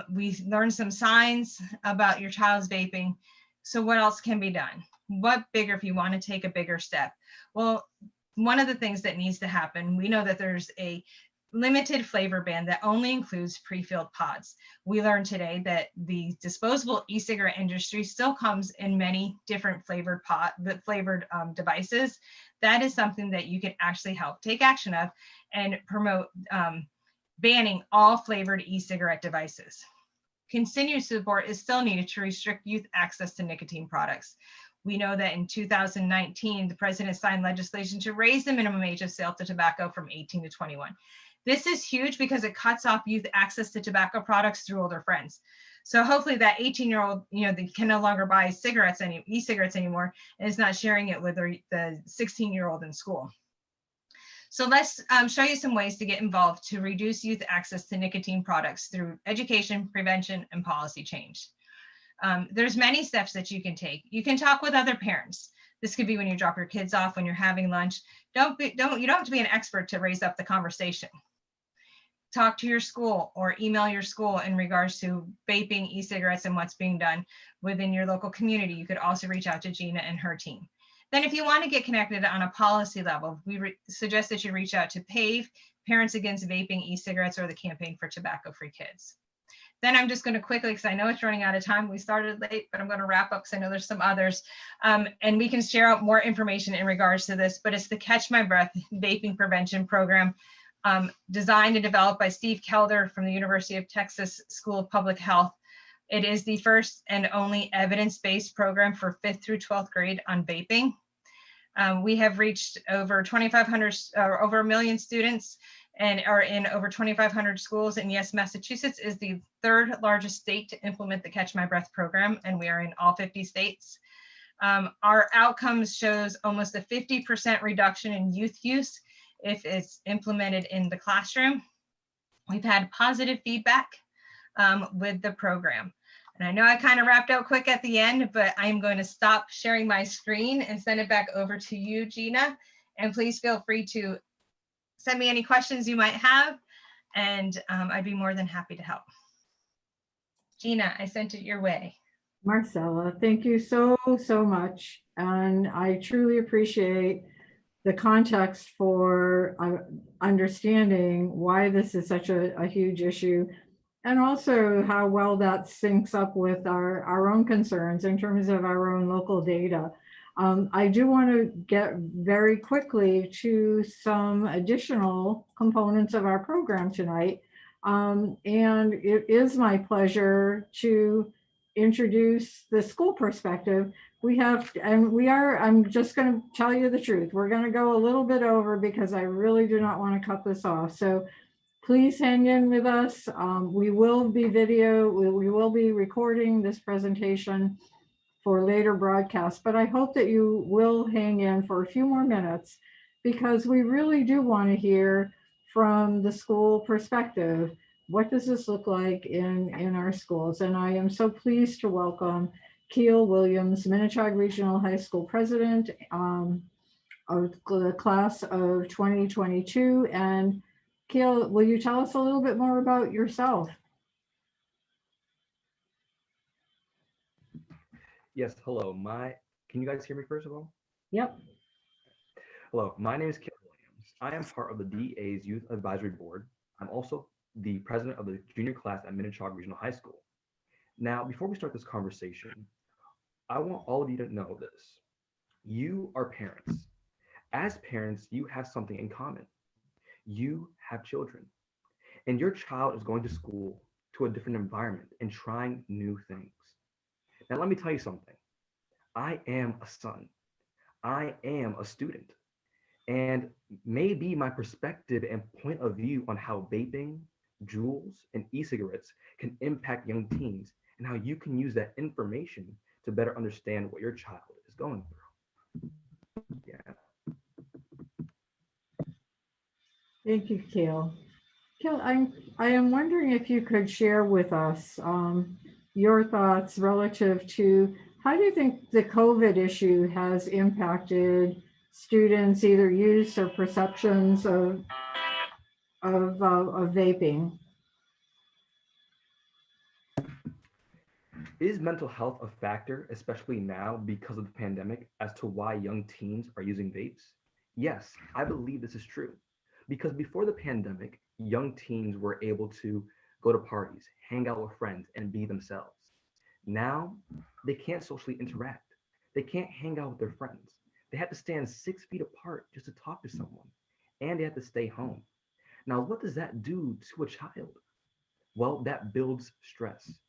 We've learned some signs about your child's vaping. So what else can be done? What bigger, if you want to take a bigger step? Well, one of the things that needs to happen, we know that there's a limited flavor ban that only includes pre-filled pods. We learned today that the disposable e-cigarette industry still comes in many different flavored devices. That is something that you can actually help take action of and promote banning all flavored e-cigarette devices. Continued support is still needed to restrict youth access to nicotine products. We know that in 2019, the president signed legislation to raise the minimum age of sale to tobacco from 18 to 21. This is huge because it cuts off youth access to tobacco products through older friends. So hopefully that 18-year-old, they can no longer buy e-cigarettes anymore, and is not sharing it with the 16-year-old in school. So let's show you some ways to get involved to reduce youth access to nicotine products through education, prevention, and policy change. There's many steps that you can take. You can talk with other parents. This could be when you drop your kids off, when you're having lunch. You don't have to be an expert to raise up the conversation. Talk to your school or email your school in regards to vaping, e-cigarettes, and what's being done within your local community. You could also reach out to Gina and her team. Then if you want to get connected on a policy level, we suggest that you reach out to PAVE, Parents Against Vaping E-Cigarettes, or the Campaign for Tobacco-Free Kids. Then I'm just going to quickly, because I know it's running out of time. We started late, but I'm going to wrap up because I know there's some others. And we can share out more information in regards to this, but it's the Catch My Breath Vaping Prevention Program, designed and developed by Steve Kelder from the University of Texas School of Public Health. It is the first and only evidence-based program for 5th through 12th grade on vaping. We have reached over 2,500, or over 1 million students, and are in over 2,500 schools. And yes, Massachusetts is the 3rd largest state to implement the Catch My Breath program, and we are in all 50 states. Our outcomes shows almost a 50% reduction in youth use if it's implemented in the classroom. We've had positive feedback with the program. And I know I kind of wrapped out quick at the end, but I'm going to stop sharing my screen and send it back over to you, Gina. And please feel free to send me any questions you might have, and I'd be more than happy to help. Gina, I sent it your way. Marcella, thank you so much. And I truly appreciate the context for understanding why this is such a huge issue, and also how well that syncs up with our own concerns in terms of our own local data. I do want to get very quickly to some additional components of our program tonight. And it is my pleasure to introduce the school perspective. I'm just going to tell you the truth. We're going to go a little bit over because I really do not want to cut this off. So please hang in with us. We will be we will be recording this presentation for later broadcasts, but I hope that you will hang in for a few more minutes, because we really do want to hear from the school perspective. What does this look like in our schools? And I am so pleased to welcome Keel Williams, Minnetonka Regional High School President of the class of 2022. And Keel, will you tell us a little bit more about yourself? Yes, hello. Can you guys hear me first of all? Yep. Hello, my name is Keel Williams. I am part of the DA's Youth Advisory Board. I'm also the president of the junior class at Minnetonka Regional High School. Now, before we start this conversation, I want all of you to know this. You are parents. As parents, you have something in common. You have children, and your child is going to school, to a different environment, and trying new things. Now, let me tell you something. I am a son. I am a student. And maybe my perspective and point of view on how vaping, JUULs, and e-cigarettes can impact young teens, and how you can use that information to better understand what your child is going through. Yeah. Thank you, Keel. Keel, I am wondering if you could share with us your thoughts relative to how do you think the COVID issue has impacted students' either use or perceptions of vaping? Is mental health a factor, especially now because of the pandemic, as to why young teens are using vapes? Yes, I believe this is true. Because before the pandemic, young teens were able to go to parties, hang out with friends, and be themselves. Now, they can't socially interact. They can't hang out with their friends. They have to stand 6 feet apart just to talk to someone, and they have to stay home. Now, what does that do to a child? Well, that builds stress.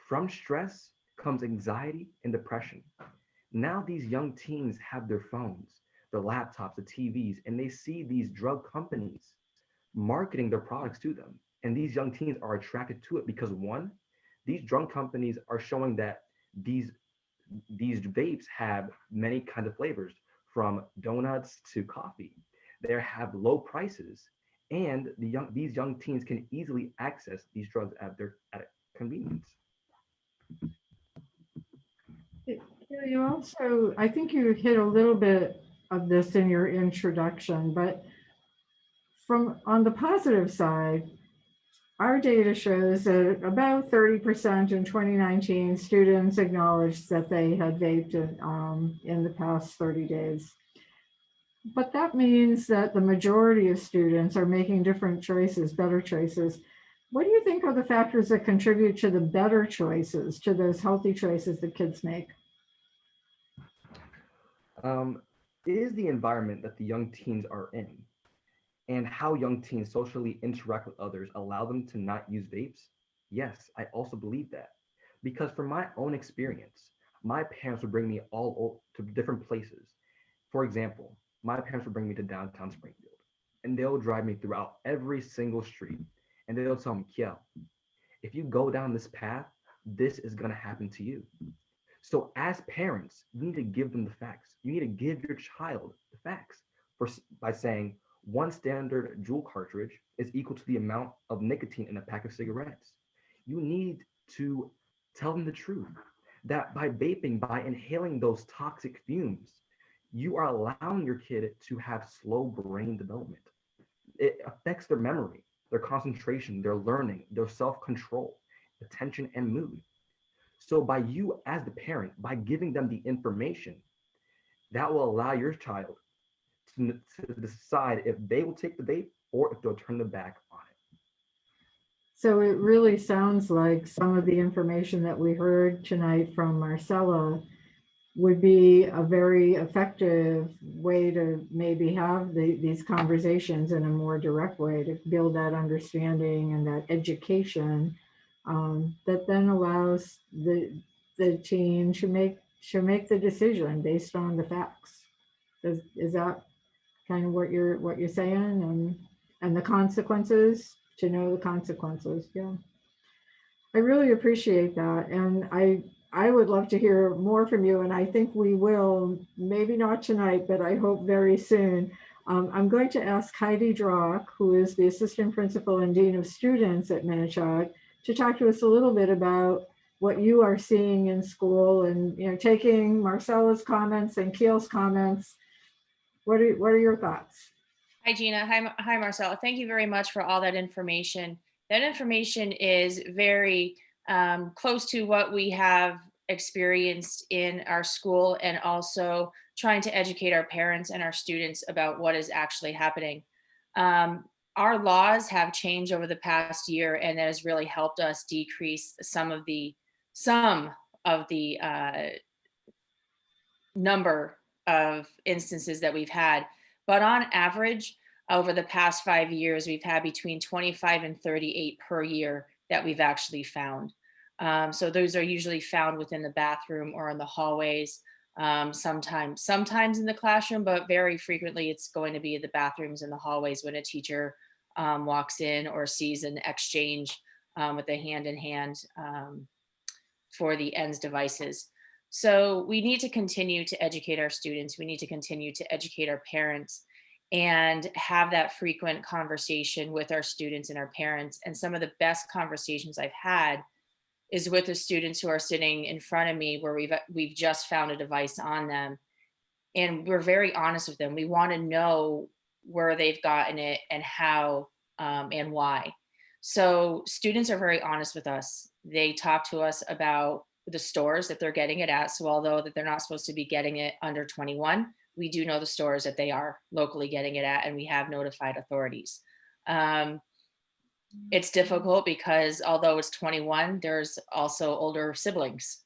From stress comes anxiety and depression. Now these young teens have their phones, their laptops, the TVs, and they see these drug companies marketing their products to them. And these young teens are attracted to it because one, these drug companies are showing that these these vapes have many kinds of flavors, from donuts to coffee. They have low prices, and these young teens can easily access these drugs at convenience. You also, I think you hit a little bit of this in your introduction, but from on the positive side, our data shows that about 30% in 2019 students acknowledged that they had vaped in the past 30 days. But that means that the majority of students are making different choices, better choices. What do you think are the factors that contribute to the better choices, to those healthy choices that kids make? Um, is the environment that the young teens are in and how young teens socially interact with others allow them to not use vapes? Yes, I also believe that. Because from my own experience, my parents would bring me to different places. For example, my parents would bring me to downtown Springfield, and they'll drive me throughout every single street, and they'll tell me, Kiel, if you go down this path, this is going to happen to you. So as parents, you need to give them the facts. You need to give your child the facts by saying one standard JUUL cartridge is equal to the amount of nicotine in a pack of cigarettes. You need to tell them the truth that by vaping, by inhaling those toxic fumes, you are allowing your kid to have slow brain development. It affects their memory, their concentration, their learning, their self-control, attention, and mood. So by you as the parent, by giving them the information, that will allow your child to decide if they will take the vape or if they'll turn their back on it. So it really sounds like some of the information that we heard tonight from Marcella would be a very effective way to maybe have these conversations in a more direct way to build that understanding and that education that then allows the teen to make the decision based on the facts. Is that kind of what you're saying, and the consequences, to know the consequences? Yeah, I really appreciate that, and I would love to hear more from you, and I think we will, maybe not tonight, but I hope very soon. I'm going to ask Heidi Drock, who is the Assistant Principal and Dean of Students at Minichog, to talk to us a little bit about what you are seeing in school, and taking Marcella's comments and Keel's comments. What are your thoughts? Hi, Gina. Hi, Marcella. Thank you very much for all that information. That information is very close to what we have experienced in our school, and also trying to educate our parents and our students about what is actually happening. Our laws have changed over the past year, and that has really helped us decrease some of the number of instances that we've had. But on average, over the past 5 years, we've had between 25 and 38 per year that we've actually found. So those are usually found within the bathroom or in the hallways, sometimes in the classroom, but very frequently it's going to be the bathrooms and the hallways when a teacher walks in or sees an exchange with a hand-in-hand for the ENDS devices. So we need to continue to educate our students. We need to continue to educate our parents and have that frequent conversation with our students and our parents. And some of the best conversations I've had is with the students who are sitting in front of me, where we've just found a device on them. And we're very honest with them. We want to know where they've gotten it and how and why. So students are very honest with us. They talk to us about the stores that they're getting it at. So although that they're not supposed to be getting it under 21, we do know the stores that they are locally getting it at, and we have notified authorities. It's difficult because although it's 21, there's also older siblings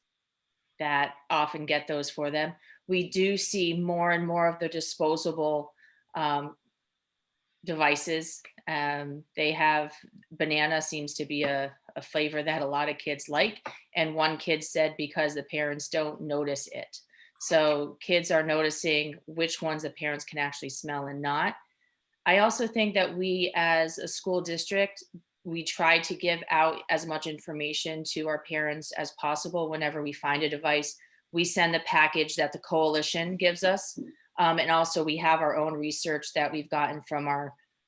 that often get those for them. We do see more and more of the disposable devices. They have banana seems to be a flavor that a lot of kids like. And one kid said because the parents don't notice it. So kids are noticing which ones the parents can actually smell and not. I also think that we as a school district, we try to give out as much information to our parents as possible. Whenever we find a device, we send the package that the coalition gives us. And also we have our own research that we've gotten from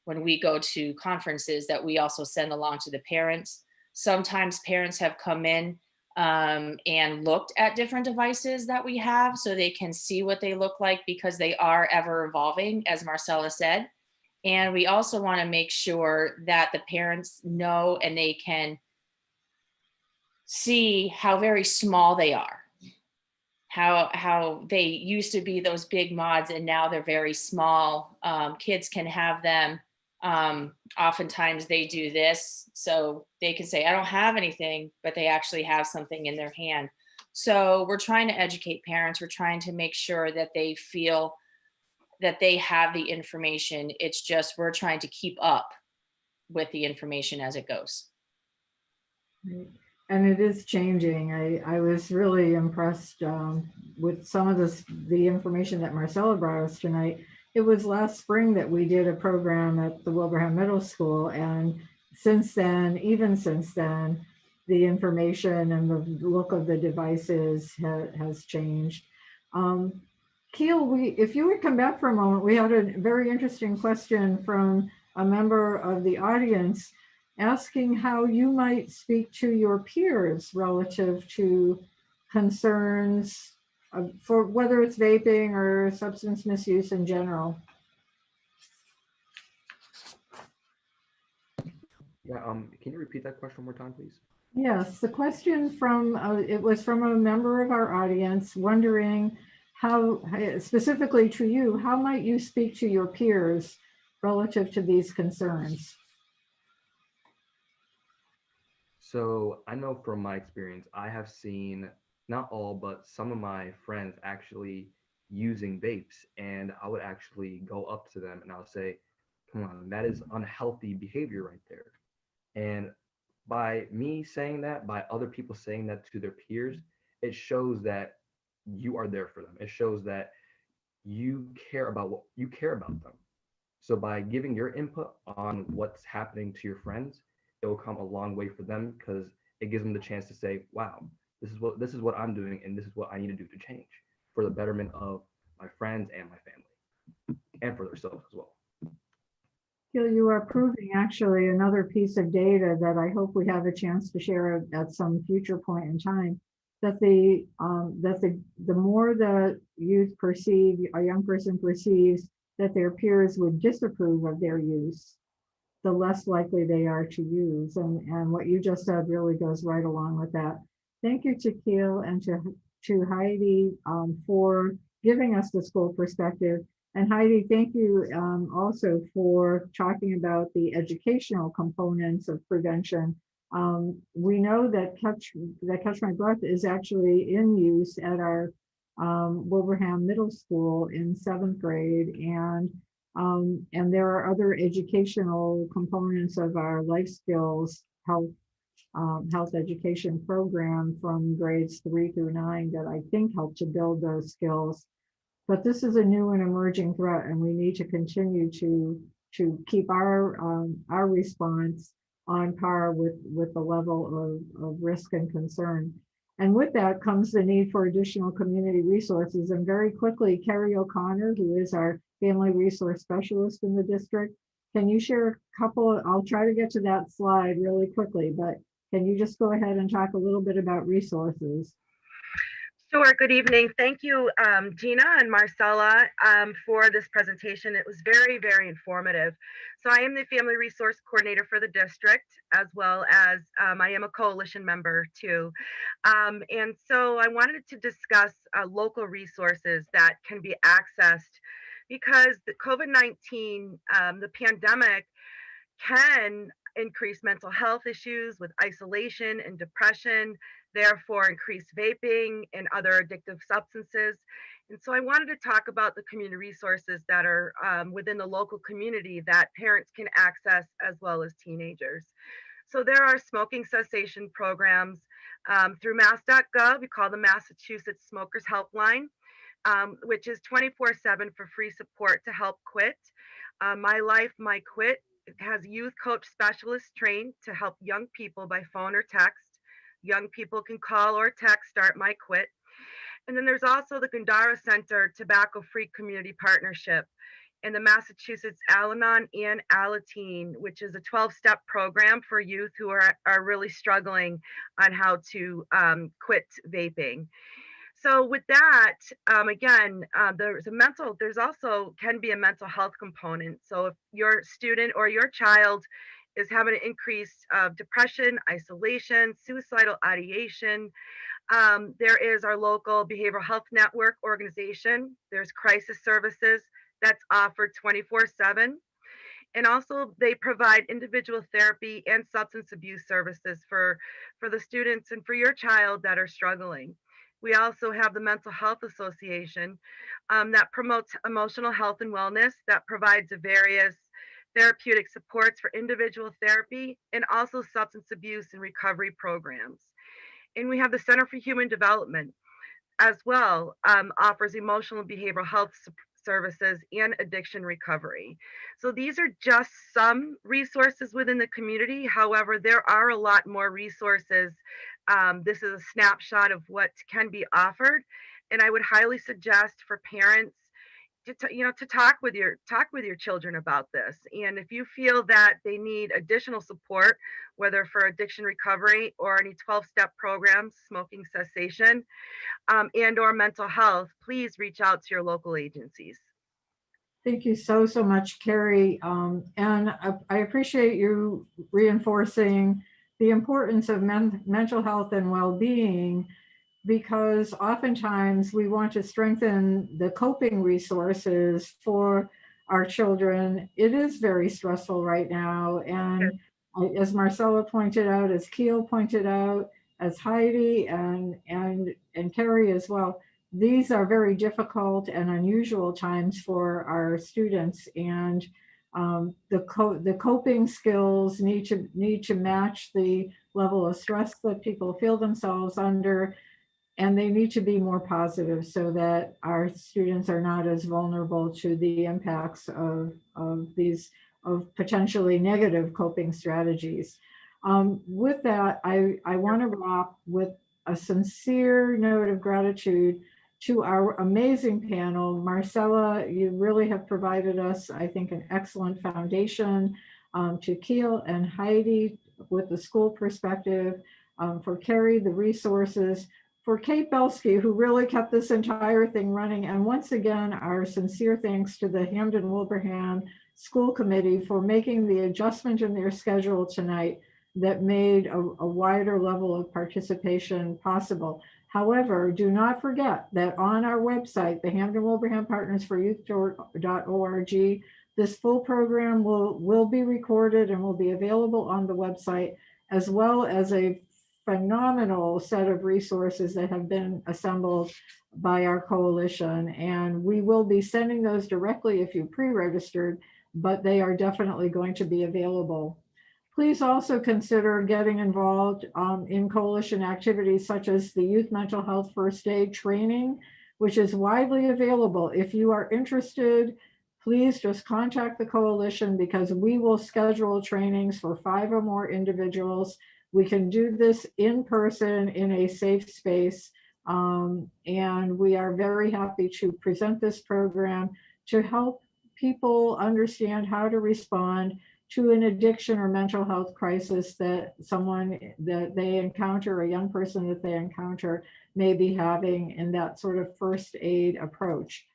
when we go to conferences that we also send along to the parents. Sometimes parents have come in and looked at different devices that we have so they can see what they look like, because they are ever evolving, as Marcella said. And we also want to make sure that the parents know and they can see how very small they are. How they used to be those big mods and now they're very small. Kids can have them. Oftentimes they do this, so they can say, I don't have anything, but they actually have something in their hand. So we're trying to educate parents. We're trying to make sure that they feel that they have the information. It's just we're trying to keep up with the information as it goes. Right. And it is changing. I was really impressed with some of the information that Marcella brought us tonight. It was last spring that we did a program at the Wilbraham Middle School. And since then, even since then, the information and the look of the devices has changed. Keel, if you would come back for a moment, we had a very interesting question from a member of the audience asking how you might speak to your peers relative to concerns for whether it's vaping or substance misuse in general. Yeah, can you repeat that question one more time, please? Yes, the question it was from a member of our audience wondering how, specifically to you, how might you speak to your peers relative to these concerns? So I know from my experience, I have seen not all, but some of my friends actually using vapes, and I would actually go up to them and I'll say, come on, that is unhealthy behavior right there. And by me saying that, by other people saying that to their peers, it shows that you are there for them. It shows that you care about them. So by giving your input on what's happening to your friends, it will come a long way for them, because it gives them the chance to say, wow, this is what I'm doing, and this is what I need to do to change for the betterment of my friends and my family, and for themselves as well. You are proving actually another piece of data that I hope we have a chance to share at some future point in time, that the more the youth perceive, a young person perceives that their peers would disapprove of their use, the less likely they are to use. And what you just said really goes right along with that. Thank you to Keel and to Heidi for giving us the school perspective. And Heidi, thank you also for talking about the educational components of prevention. We know that Catch My Breath is actually in use at our Wilbraham Middle School in 7th grade, and there are other educational components of our life skills health education program from grades 3 through 9 that I think help to build those skills. But this is a new and emerging threat, and we need to continue to keep our response on par with the level of risk and concern. And with that comes the need for additional community resources. And very quickly, Carrie O'Connor, who is our family resource specialist in the district, can you share a couple? I'll try to get to that slide really quickly, but can you just go ahead and talk a little bit about resources? Sure. Good evening. Thank you, Gina and Marcella, for this presentation. It was very, very informative. So I am the Family Resource Coordinator for the district, as well as I am a coalition member too. And so I wanted to discuss local resources that can be accessed, because the COVID-19, the pandemic, can increase mental health issues with isolation and depression, therefore increase vaping and other addictive substances. And so I wanted to talk about the community resources that are within the local community that parents can access as well as teenagers. So there are smoking cessation programs through mass.gov. We call the Massachusetts Smokers Helpline, which is 24/7 for free support to help quit. My Life, My Quit has youth coach specialists trained to help young people by phone or text. Young people can call or text Start My Quit. And then there's also the Gandara Center Tobacco Free Community Partnership and the Massachusetts Al-Anon and Alateen, which is a 12-step program for youth who are really struggling on how to quit vaping. So with that, again, there's also can be a mental health component. So if your student or your child is having an increase of depression, isolation, suicidal ideation, there is our local behavioral health network organization. There's crisis services that's offered 24/7. And also they provide individual therapy and substance abuse services for the students and for your child that are struggling. We also have the Mental Health Association that promotes emotional health and wellness, that provides various therapeutic supports for individual therapy and also substance abuse and recovery programs. And we have the Center for Human Development as well, offers emotional and behavioral health services and addiction recovery. So these are just some resources within the community. However, there are a lot more resources. This is a snapshot of what can be offered. And I would highly suggest for parents to talk with your children about this. And if you feel that they need additional support, whether for addiction recovery or any 12-step programs, smoking cessation, and or mental health, please reach out to your local agencies. Thank you so much, Carrie. And I appreciate you reinforcing the importance of mental health and well-being, because oftentimes we want to strengthen the coping resources for our children. It is very stressful right now. And as Marcella pointed out, as Keel pointed out, as Heidi and Carrie as well, these are very difficult and unusual times for our students. And the coping skills need to match the level of stress that people feel themselves under, and they need to be more positive so that our students are not as vulnerable to the impacts of potentially negative coping strategies. With that, I want to wrap with a sincere note of gratitude to our amazing panel. Marcella, you really have provided us, I think, an excellent foundation. To Keel and Heidi with the school perspective, for Carrie, the resources, for Kate Belsky, who really kept this entire thing running. And once again, our sincere thanks to the Hampden-Wilbraham School Committee for making the adjustment in their schedule tonight that made a wider level of participation possible. However, do not forget that on our website, the Hampden-Wilbraham Partners for Youth.org, this full program will be recorded and will be available on the website, as well as a phenomenal set of resources that have been assembled by our coalition. And we will be sending those directly if you pre-registered, but they are definitely going to be available. Please also consider getting involved in coalition activities such as the Youth Mental Health First Aid Training, which is widely available. If you are interested, please just contact the coalition, because we will schedule trainings for 5 or more individuals. We can do this in person in a safe space. And we are very happy to present this program to help people understand how to respond to an addiction or mental health crisis that someone that they encounter, a young person that they encounter, may be having, in that sort of first aid approach.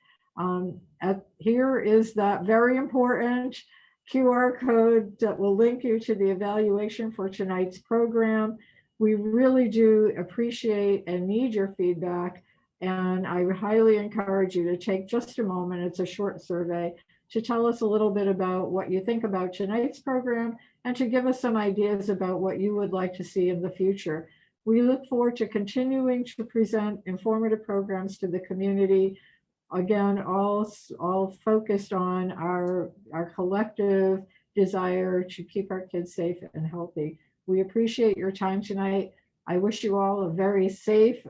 Here is that very important QR code that will link you to the evaluation for tonight's program. We really do appreciate and need your feedback, and I highly encourage you to take just a moment, it's a short survey, to tell us a little bit about what you think about tonight's program and to give us some ideas about what you would like to see in the future. We look forward to continuing to present informative programs to the community again, all focused on our collective desire to keep our kids safe and healthy. We appreciate your time tonight. I wish you all a very safe